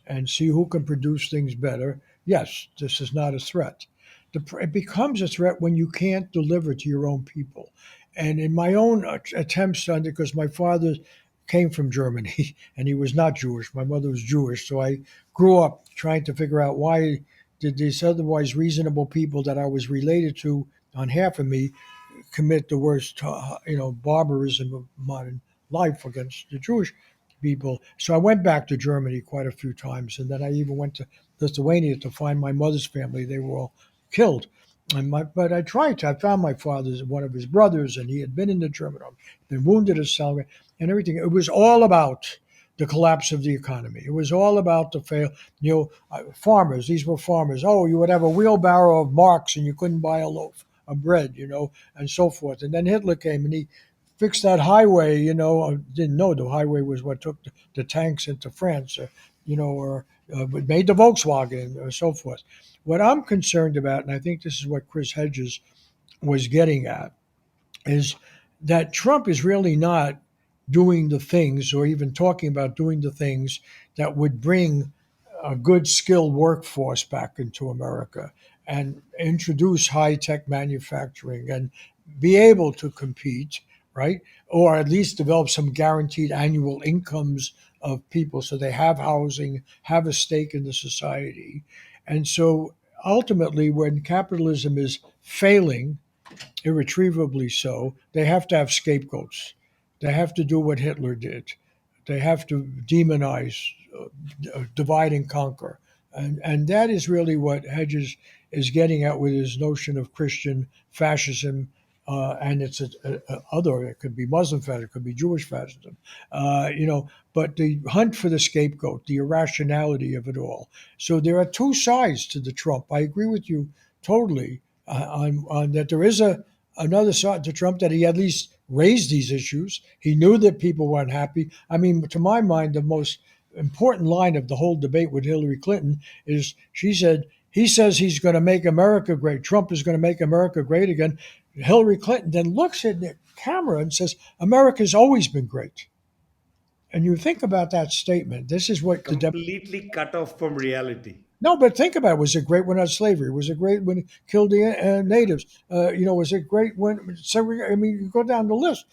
and see who can produce things better, yes, this is not a threat. It becomes a threat when you can't deliver to your own people. And in my own attempts to, because my father came from Germany and he was not Jewish, my mother was Jewish, so I grew up trying to figure out why did these otherwise reasonable people that I was related to on half of me commit the worst, barbarism of modern life against the Jewish people. So I went back to Germany quite a few times, and then I even went to Lithuania to find my mother's family. They were all killed. But I tried to. I found my father's one of his brothers, and he had been in the German army, been wounded at Stalingrad, and everything. It was all about the collapse of the economy. It was all about the fail. Farmers. These were farmers. Oh, you would have a wheelbarrow of marks, and you couldn't buy a loaf of bread, and so forth. And then Hitler came, and he fixed that highway. I didn't know the highway was what took the tanks into France, or made the Volkswagen, or so forth. What I'm concerned about, and I think this is what Chris Hedges was getting at, is that Trump is really not doing the things or even talking about doing the things that would bring a good skilled workforce back into America and introduce high tech manufacturing and be able to compete, right? Or at least develop some guaranteed annual incomes of people so they have housing, have a stake in the society. And so ultimately, when capitalism is failing, irretrievably so, they have to have scapegoats. They have to do what Hitler did. They have to demonize, divide and conquer. And that is really what Hedges is getting at with his notion of Christian fascism. And it's other, it could be Muslim fascism, it could be Jewish fascism, but the hunt for the scapegoat, the irrationality of it all. So there are two sides to the Trump. I agree with you totally on that. There is another side to Trump that he at least raised these issues. He knew that people weren't happy. I mean, to my mind, the most important line of the whole debate with Hillary Clinton is she said, he says he's going to make America great. Trump is going to make America great again. Hillary Clinton then looks at the camera and says, America's always been great. And you think about that statement. This is what the Completely cut off from reality. no, but think about it. Was it great when it had slavery? Was it great when it killed the natives? Was it great when? So I mean, you go down the list.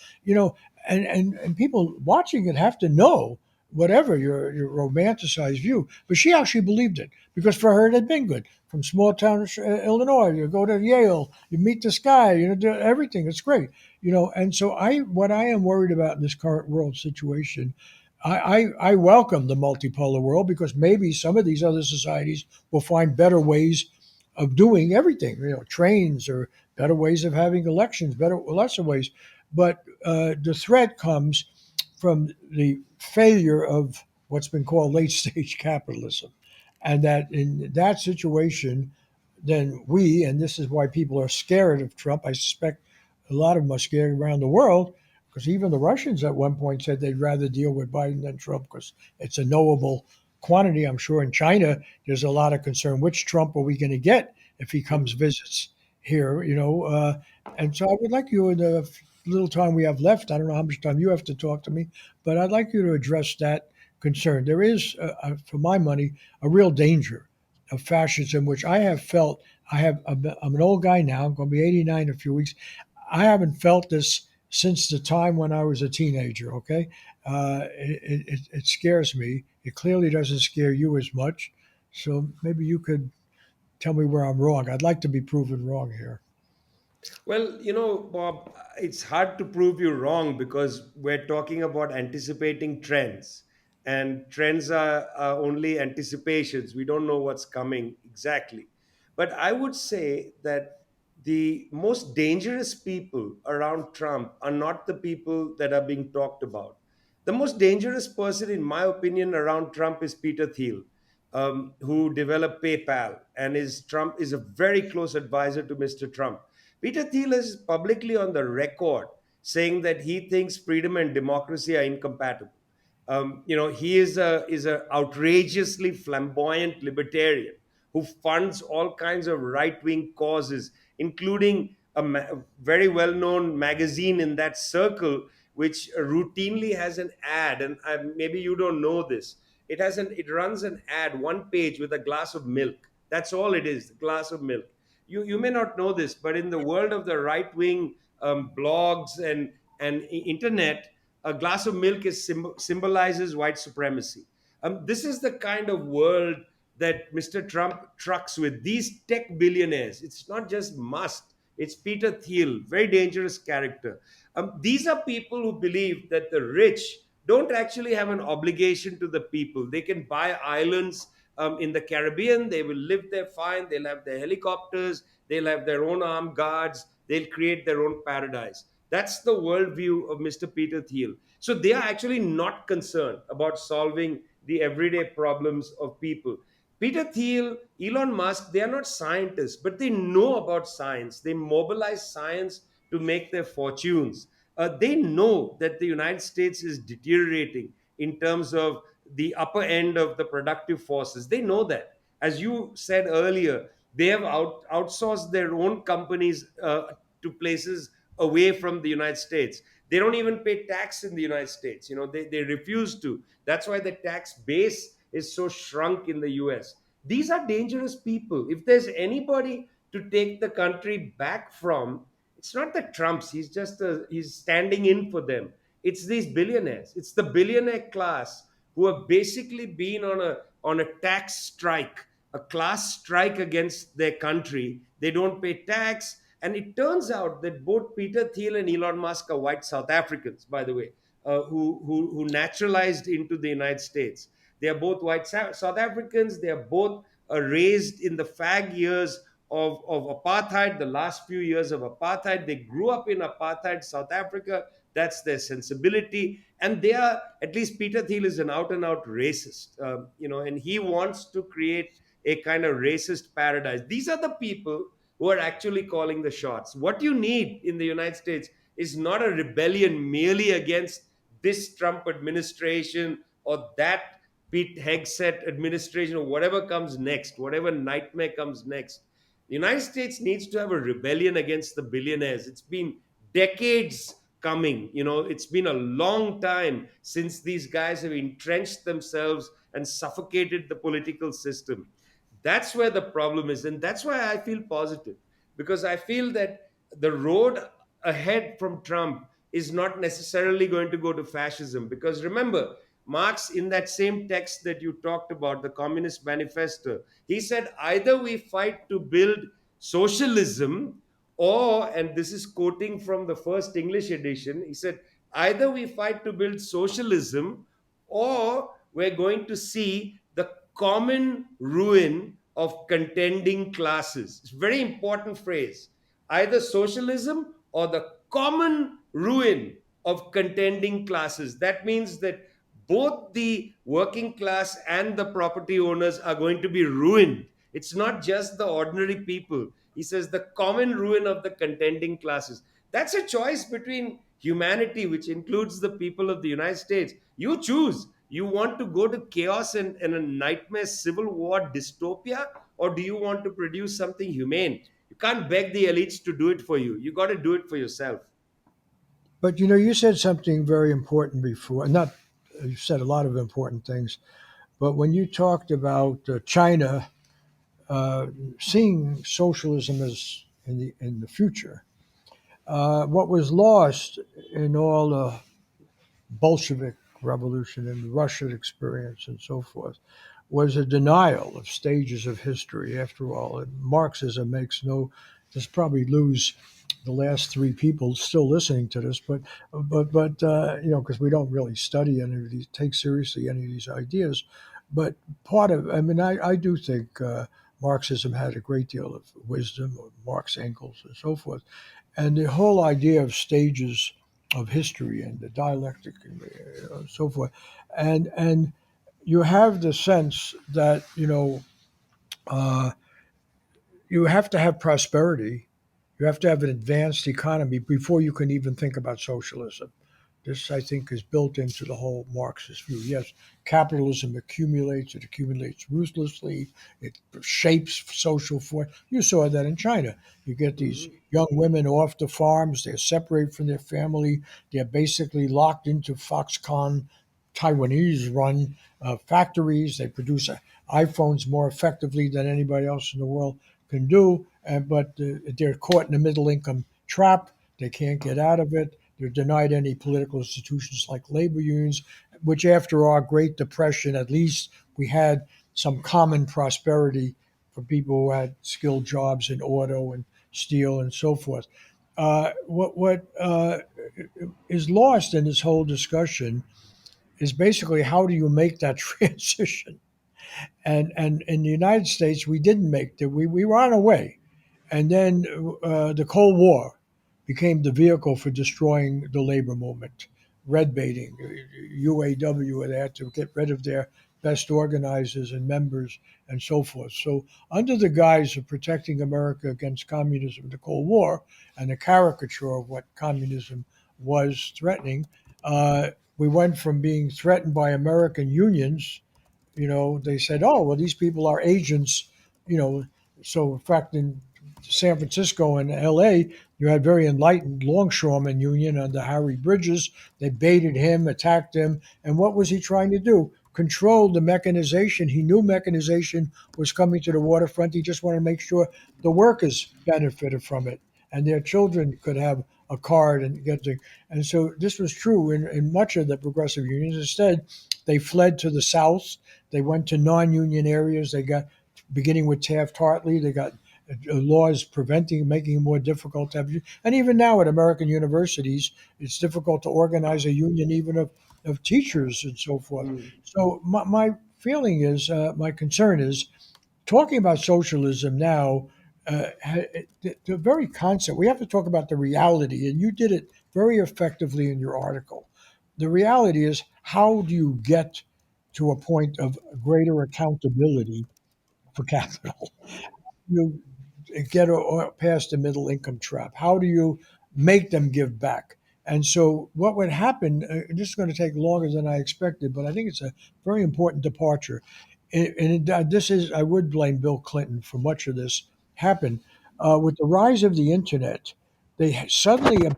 And people watching it have to know whatever your romanticized view. But she actually believed it because for her it had been good. From small town Illinois, you go to Yale, you meet this guy, do everything. It's great. And so what I am worried about in this current world situation, I welcome the multipolar world because maybe some of these other societies will find better ways of doing everything, trains or better ways of having elections, better, lesser ways. But the threat comes from the failure of what's been called late stage capitalism. And that in that situation, then we, and this is why people are scared of Trump, I suspect a lot of them are scared around the world, because even the Russians at one point said they'd rather deal with Biden than Trump because it's a knowable quantity. I'm sure in China, there's a lot of concern. Which Trump are we going to get if he comes visits here? And so I would like you in the little time we have left. I don't know how much time you have to talk to me, but I'd like you to address that concern. There is, for my money, a real danger of fascism, which I have felt. I'm an old guy now. I'm going to be 89 in a few weeks. I haven't felt this since the time when I was a teenager. Okay, it scares me. It clearly doesn't scare you as much. So maybe you could tell me where I'm wrong. I'd like to be proven wrong here. Well, Bob, it's hard to prove you wrong because we're talking about anticipating trends, and trends are only anticipations. We don't know what's coming exactly. But I would say that the most dangerous people around Trump are not the people that are being talked about. The most dangerous person, in my opinion, around Trump is Peter Thiel, who developed PayPal, and Trump is a very close advisor to Mr. Trump. Peter Thiel is publicly on the record saying that he thinks freedom and democracy are incompatible. He is a outrageously flamboyant libertarian who funds all kinds of right wing causes, including a very well known magazine in that circle, which routinely has an ad. And maybe you don't know this. It runs an ad, one page with a glass of milk. That's all it is, a glass of milk. You may not know this, but in the world of the right wing blogs and internet, a glass of milk symbolizes white supremacy. This is the kind of world that Mr. Trump trucks with. These tech billionaires, it's not just Musk, it's Peter Thiel, very dangerous character. These are people who believe that the rich don't actually have an obligation to the people. They can buy islands in the Caribbean. They will live there fine. They'll have their helicopters. They'll have their own armed guards. They'll create their own paradise. That's the worldview of Mr. Peter Thiel. So they are actually not concerned about solving the everyday problems of people. Peter Thiel, Elon Musk, they are not scientists, but they know about science. They mobilize science to make their fortunes. They know that the United States is deteriorating in terms of the upper end of the productive forces. They know that. As you said earlier, they have outsourced their own companies to places away from the United States. They don't even pay tax in the United States. They refuse to. That's why the tax base is so shrunk in the US. These are dangerous people. If there's anybody to take the country back from, it's not the Trumps. He's standing in for them. It's these billionaires. It's the billionaire class who have basically been on a tax strike, a class strike against their country. They don't pay tax. And it turns out that both Peter Thiel and Elon Musk are white South Africans, by the way, who naturalized into the United States. They are both white South Africans. They are both raised in the fag years of apartheid, the last few years of apartheid. They grew up in apartheid South Africa. That's their sensibility. And they are, at least Peter Thiel is an out and out racist, and he wants to create a kind of racist paradise. These are the people who are actually calling the shots. What you need in the United States is not a rebellion merely against this Trump administration or that Pete Hegseth administration or whatever comes next, whatever nightmare comes next. The United States needs to have a rebellion against the billionaires. It's been decades coming. It's been a long time since these guys have entrenched themselves and suffocated the political system. That's where the problem is. And that's why I feel positive, because I feel that the road ahead from Trump is not necessarily going to go to fascism. Because remember, Marx, in that same text that you talked about, the Communist Manifesto, he said either we fight to build socialism, or, and this is quoting from the first English edition, he said, either we fight to build socialism, or we're going to see the common ruin of contending classes. It's a very important phrase. Either socialism or the common ruin of contending classes. That means that both the working class and the property owners are going to be ruined. It's not just the ordinary people. He says the common ruin of the contending classes. That's a choice between humanity, which includes the people of the United States. You choose. You want to go to chaos and a nightmare civil war dystopia, or do you want to produce something humane? You can't beg the elites to do it for you. You got to do it for yourself. But you know, you said something very important before. Not you said a lot of important things, but when you talked about China uh, seeing socialism as in the future, what was lost in all the Bolshevik revolution and the Russian experience and so forth was a denial of stages of history. After all, and Marxism makes no. This probably lose the last three people still listening to this, but you know, because we don't really study any of these, take seriously any of these ideas. But part of, I mean, I do think Marxism had a great deal of wisdom, or Marx, Engels, and so forth, and the whole idea of stages of history and the dialectic and so forth, and you have the sense that uh, you have to have prosperity, you have to have an advanced economy before you can even think about socialism. This, I think, is built into the whole Marxist view. Yes, capitalism accumulates, it accumulates ruthlessly, it shapes social force. You saw that in China. You get these Mhm. young women off the farms, they're separated from their family, they're basically locked into Foxconn, Taiwanese run factories. They produce iPhones more effectively than anybody else in the world can do, but they're caught in a middle income trap. They can't get out of it. They're denied any political institutions like labor unions, which after our Great Depression, at least we had some common prosperity for people who had skilled jobs in auto and steel and so forth. What is lost in this whole discussion is basically how do you make that transition? And in the United States, we didn't make that. We were on our way, and then the Cold War became the vehicle for destroying the labor movement, red baiting, UAW. They had to get rid of their best organizers and members and so forth. So, under the guise of protecting America against communism, the Cold War, and the caricature of what communism was threatening, we went from being threatened by American unions. They said, "Oh, well, these people are agents." You know, so in fact, in San Francisco and L.A., you had very enlightened longshoreman union under Harry Bridges. They baited him, attacked him, and what was he trying to do? Control the mechanization. He knew mechanization was coming to the waterfront. He just wanted to make sure the workers benefited from it and their children could have a card and get the. And so this was true in much of the progressive unions. Instead, they fled to the South. They went to non-union areas. They got, beginning with Taft-Hartley, they got laws preventing, making it more difficult to have. And even now at American universities, it's difficult to organize a union, even of teachers and so forth. Mm. So my feeling is, my concern is, talking about socialism now, the very concept, we have to talk about the reality, and you did it very effectively in your article. The reality is, how do you get to a point of greater accountability for capital? You get past the middle income trap? How do you make them give back? And so, what would happen? This is going to take longer than I expected, but I think it's a very important departure. This is, I would blame Bill Clinton for much of this happened with the rise of the internet. They suddenly,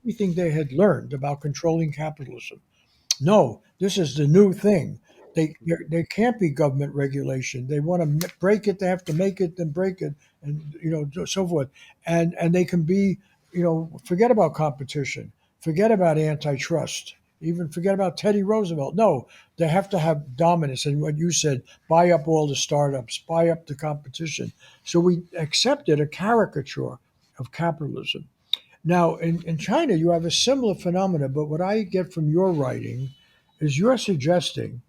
everything they had learned about controlling capitalism. No, this is the new thing. There can't be government regulation. They want to break it. They have to make it, then break it, and so forth. And they can be, forget about competition, forget about antitrust, even forget about Teddy Roosevelt. No, they have to have dominance. And what you said, buy up all the startups, buy up the competition. So we accepted a caricature of capitalism. Now, in China, you have a similar phenomena, but what I get from your writing is you're suggesting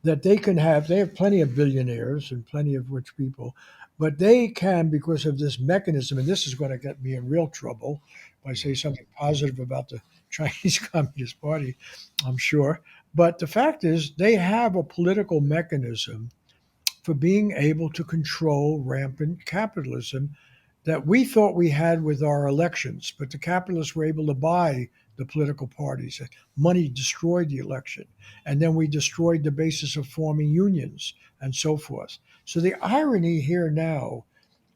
that they have plenty of billionaires and plenty of rich people, But they can, because of this mechanism, and this is going to get me in real trouble if I say something positive about the Chinese Communist Party, I'm sure. But the fact is, they have a political mechanism for being able to control rampant capitalism that we thought we had with our elections, but the capitalists were able to buy the political parties. Money destroyed the election. And then we destroyed the basis of forming unions and so forth. So the irony here now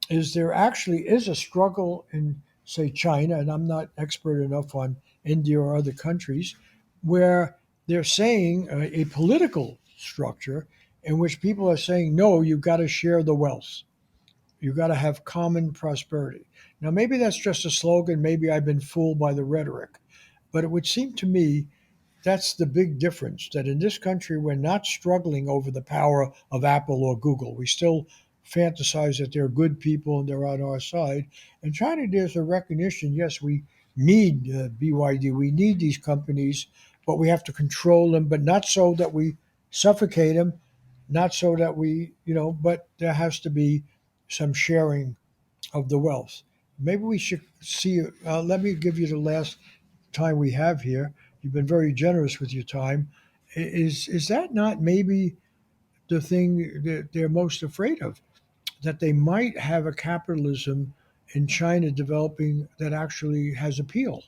is there actually is a struggle in, say, China, and I'm not expert enough on India or other countries, where they're saying a political structure in which people are saying, no, you've got to share the wealth. You've got to have common prosperity. Now, maybe that's just a slogan. Maybe I've been fooled by the rhetoric. But it would seem to me that's the big difference, that in this country, we're not struggling over the power of Apple or Google. We still fantasize that they're good people and they're on our side. In China, there's a recognition, yes, we need BYD, we need these companies, but we have to control them, but not so that we suffocate them, not so that we, but there has to be some sharing of the wealth. Maybe we should see, let me give you the last time we have here. You've been very generous with your time. Is that not maybe the thing that they're most afraid of? That they might have a capitalism in China developing that actually has appeal.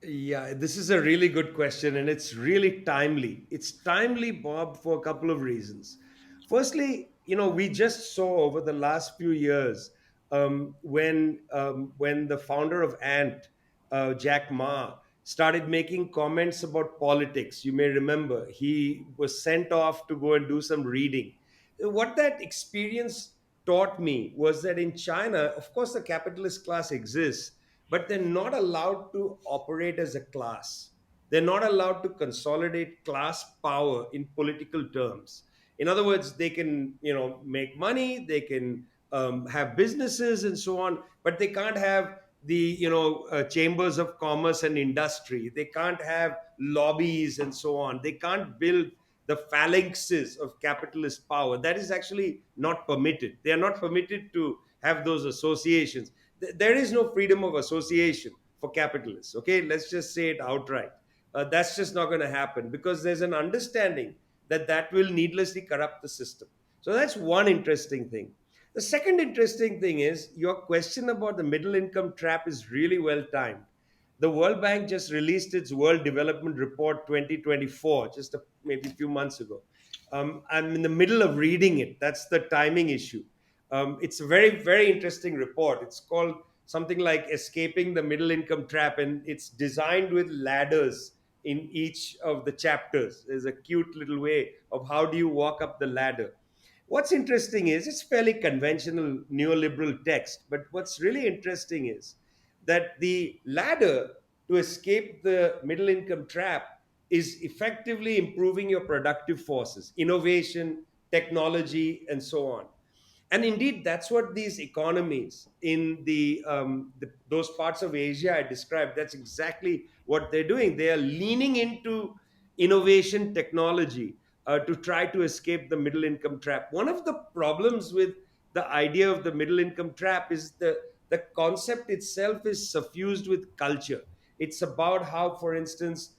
Yeah, this is a really good question, and it's really timely. It's timely, Bob, for a couple of reasons. Firstly, we just saw over the last few years, when the founder of Ant, Jack Ma, started making comments about politics. You may remember he was sent off to go and do some reading. What that experience taught me was that in China, of course, the capitalist class exists, but they're not allowed to operate as a class. They're not allowed to consolidate class power in political terms. In other words, they can, make money, they can have businesses and so on, but they can't have the, chambers of commerce and industry. They can't have lobbies and so on. They can't build the phalanxes of capitalist power. That is actually not permitted. They are not permitted to have those associations. There is no freedom of association for capitalists. Okay, let's just say it outright. That's just not going to happen because there's an understanding that that will needlessly corrupt the system. So that's one interesting thing. The second interesting thing is your question about the middle income trap is really well timed. The World Bank just released its World Development Report 2024, just maybe a few months ago. I'm in the middle of reading it. That's the timing issue. It's a very, very interesting report. It's called something like Escaping the Middle Income Trap, and it's designed with ladders in each of the chapters. There's a cute little way of how do you walk up the ladder. What's interesting is it's fairly conventional neoliberal text, but what's really interesting is that the ladder to escape the middle income trap is effectively improving your productive forces, innovation, technology, and so on. And indeed, that's what these economies in those parts of Asia I described, that's exactly what they're doing. They are leaning into innovation technology to try to escape the middle income trap. One of the problems with the idea of the middle income trap is the concept itself is suffused with culture. It's about how, for instance,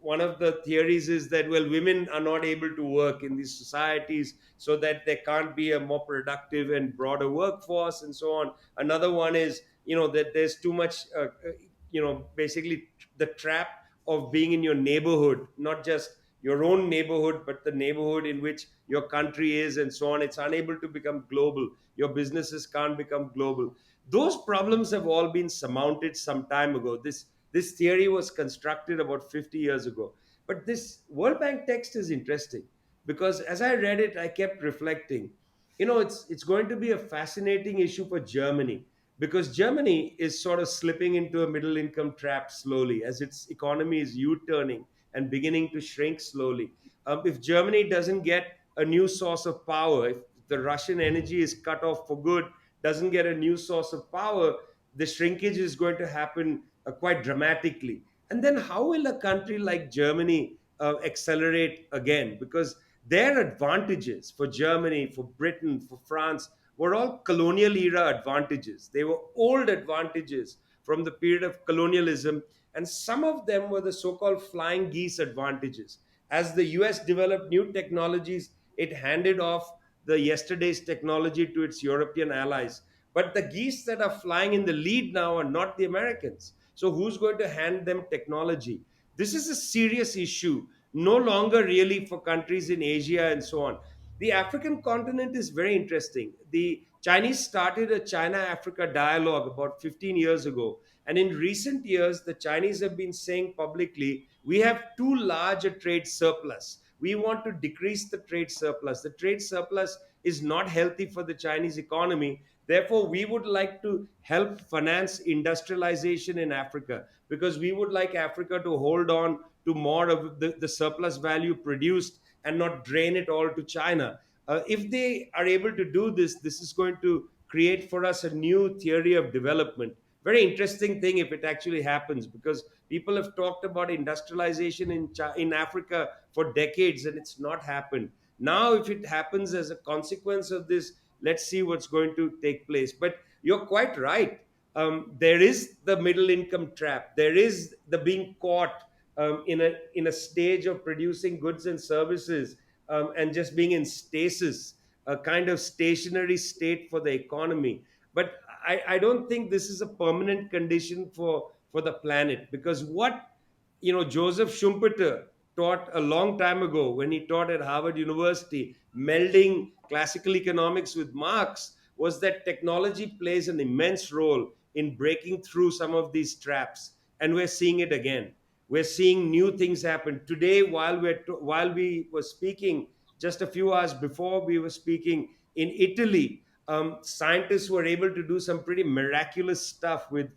one of the theories is that, well, women are not able to work in these societies, so that there can't be a more productive and broader workforce and so on. Another one is, that there's too much, basically the trap of being in your neighborhood, not just your own neighborhood, but the neighborhood in which your country is and so on. It's unable to become global. Your businesses can't become global. Those problems have all been surmounted some time ago. This theory was constructed about 50 years ago. But this World Bank text is interesting because as I read it, I kept reflecting. It's going to be a fascinating issue for Germany because Germany is sort of slipping into a middle income trap slowly as its economy is U-turning and beginning to shrink slowly. If Germany doesn't get a new source of power, if the Russian energy is cut off for good, doesn't get a new source of power, the shrinkage is going to happen quite dramatically. And then how will a country like Germany accelerate again? Because Their advantages for Germany, for Britain, for France were all colonial era advantages. They were old advantages from the period of colonialism, and some of them were the so called flying geese advantages. As the US developed new technologies, it handed off the yesterday's technology to its European allies. But the geese that are flying in the lead now are not the Americans. So who's going to hand them technology? This is a serious issue, no longer really for countries in Asia and so on. The African continent is very interesting. The Chinese started a China Africa dialogue about 15 years ago. And in recent years, the Chinese have been saying publicly, we have too large a trade surplus. We want to decrease the trade surplus. The trade surplus is not healthy for the Chinese economy. Therefore, we would like to help finance industrialization in Africa because we would like Africa to hold on to more of the surplus value produced and not drain it all to China. If they are able to do this, this is going to create for us a new theory of development. Very interesting thing if it actually happens, because people have talked about industrialization in Africa for decades and it's not happened. Now, if it happens as a consequence of this, let's see what's going to take place. But you're quite right. There is the middle income trap. There is the being caught in a stage of producing goods and services and just being in stasis, a kind of stationary state for the economy. But I don't think this is a permanent condition for the planet, because what Joseph Schumpeter taught a long time ago when he taught at Harvard University, melding classical economics with Marx, was that technology plays an immense role in breaking through some of these traps, and we're seeing it again. We're seeing new things happen today. While we were speaking just a few hours before we were speaking in Italy, scientists were able to do some pretty miraculous stuff with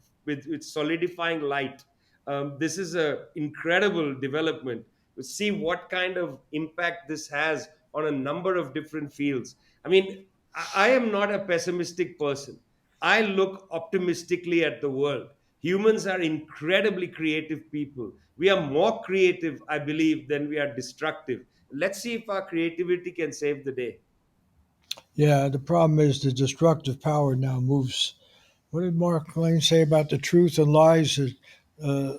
solidifying light. This is an incredible development to see what kind of impact this has on a number of different fields. I mean, I am not a pessimistic person. I look optimistically at the world. Humans are incredibly creative people. We are more creative, I believe, than we are destructive. Let's see if our creativity can save the day. Yeah, the problem is the destructive power now moves. What did Mark Twain say about the truth and lies? That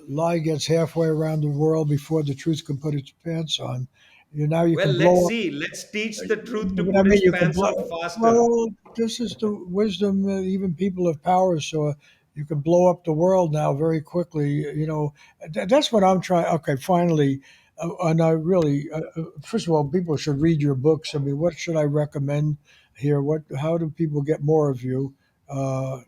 lie gets halfway around the world before the truth can put its pants on. Now you Well, can let's blow up. see. Let's teach the truth to But I put mean, its you can pants blow. on faster. Well, this is the wisdom. Even people of power, so you can blow up the world now very quickly. That's what I'm trying. Okay, finally, and I really, first of all, people should read your books. I mean, what should I recommend here? What? How do people get more of you? Uh,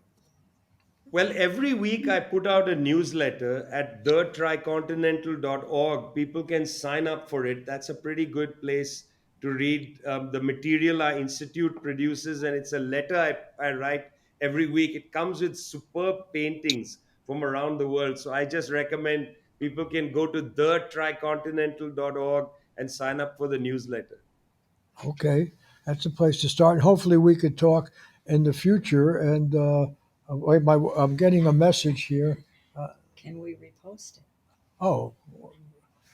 Well, every week I put out a newsletter at thetricontinental.org. People can sign up for it. That's a pretty good place to read the material our institute produces. And it's a letter I write every week. It comes with superb paintings from around the world. So I just recommend people can go to thetricontinental.org and sign up for the newsletter. Okay, that's a place to start. And hopefully, we could talk in the future. And wait, I'm getting a message here. Uh, oh,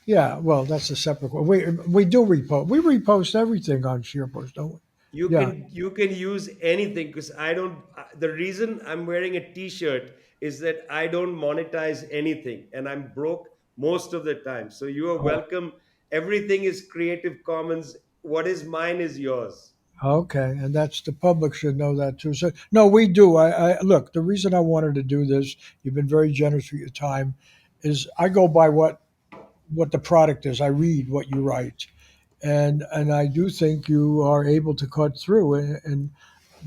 yeah. Well, that's a separate one. We do repost. We repost everything on SharePost, don't we? you Yeah. can you can use anything, because I don't the reason I'm wearing a t-shirt is that I don't monetize anything and I'm broke most of the time, so you are Oh, welcome. Everything is Creative Commons. What is mine is yours. okay, and that's the public should know that too. So no, we do. I look. The reason I wanted to do this, you've been very generous with your time, is I go by what the product is. I read what you write, and I do think you are able to cut through. And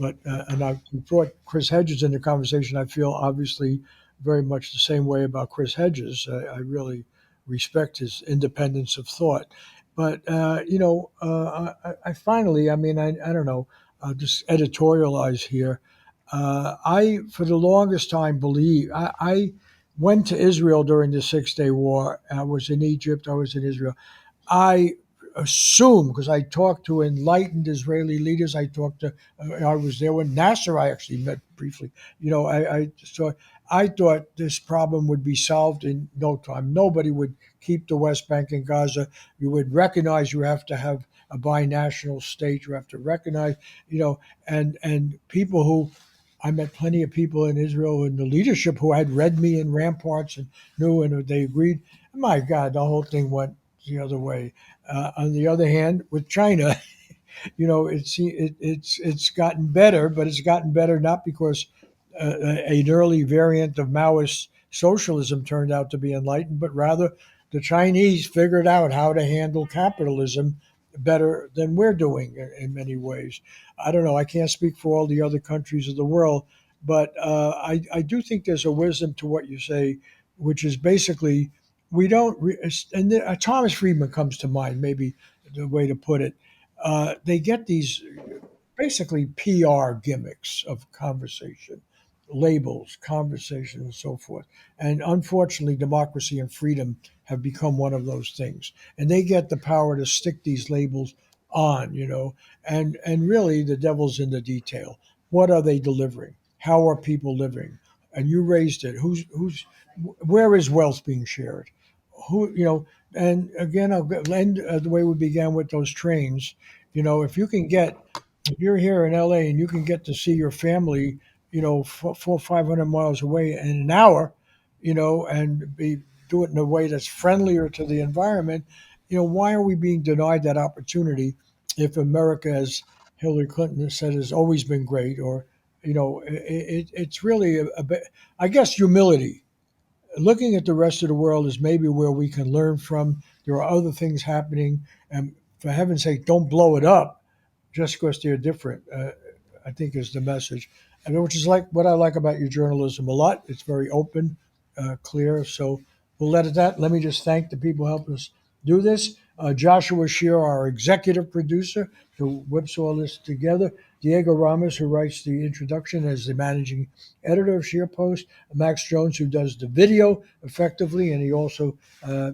I brought Chris Hedges into conversation. I feel obviously very much the same way about Chris Hedges. I really respect his independence of thought. But I finally, I mean, I don't know, I'll just editorialize here. I, for the longest time, believe I went to Israel during the Six Day War. I was in Egypt. I was in Israel. I assume because I talked to enlightened Israeli leaders. I was there when Nasser. I actually met briefly. I thought this problem would be solved in no time. Nobody would keep the West Bank and Gaza. You would recognize you have to have a binational state. You have to recognize, you know, and people who I met plenty of people in Israel in the leadership who had read me in Ramparts and knew, and they agreed. My God, the whole thing went the other way. On the other hand, with China, you know, it's gotten better, but it's gotten better not because an early variant of Maoist socialism turned out to be enlightened, but rather the Chinese figured out how to handle capitalism better than we're doing in many ways. I don't know. I can't speak for all the other countries of the world, but I do think there's a wisdom to what you say, which is basically we don't. And Thomas Friedman comes to mind, maybe the way to put it. They get these basically PR gimmicks of conversation, labels, conversation, and so forth. And unfortunately, democracy and freedom have become one of those things. And they get the power to stick these labels on, you know, and really the devil's in the detail. What are they delivering? How are people living? And you raised it. Who's where is wealth being shared? Who, you know, and again, I'll end the way we began with those trains. You know, if you're here in LA and you can get to see your family, you know, 500 miles away in an hour, you know, and do it in a way that's friendlier to the environment, you know, why are we being denied that opportunity if America, as Hillary Clinton has said, has always been great? Or, you know, it's really a bit, I guess, humility. Looking at the rest of the world is maybe where we can learn from. There are other things happening, and for heaven's sake, don't blow it up just because they're different. I think is the message, and which is like what I like about your journalism a lot. It's very open, clear. So we'll let it that. Let me just thank the people helping us do this. Joshua Shear, our executive producer, who whips all this together. Diego Ramos, who writes the introduction as the managing editor of Shear Post. Max Jones, who does the video effectively, and he also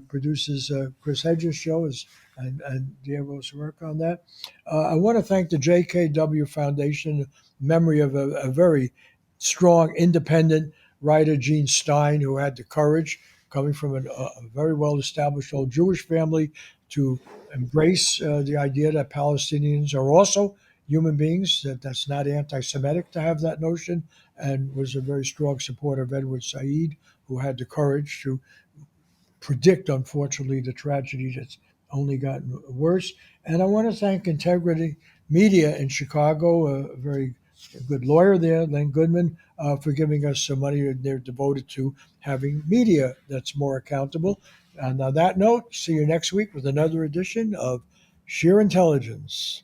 produces Chris Hedges' show, and Diego's work on that. I want to thank the JKW Foundation, in memory of a very strong, independent writer, Gene Stein, who had the courage, coming from a very well established old Jewish family, to embrace the idea that Palestinians are also human beings, that's not anti Semitic to have that notion, and was a very strong supporter of Edward Said, who had the courage to predict, unfortunately, the tragedy that's only gotten worse. And I want to thank Integrity Media in Chicago, a very good lawyer there, Len Goodman, for giving us some money. They're devoted to having media that's more accountable. And on that note, see you next week with another edition of Sheer Intelligence.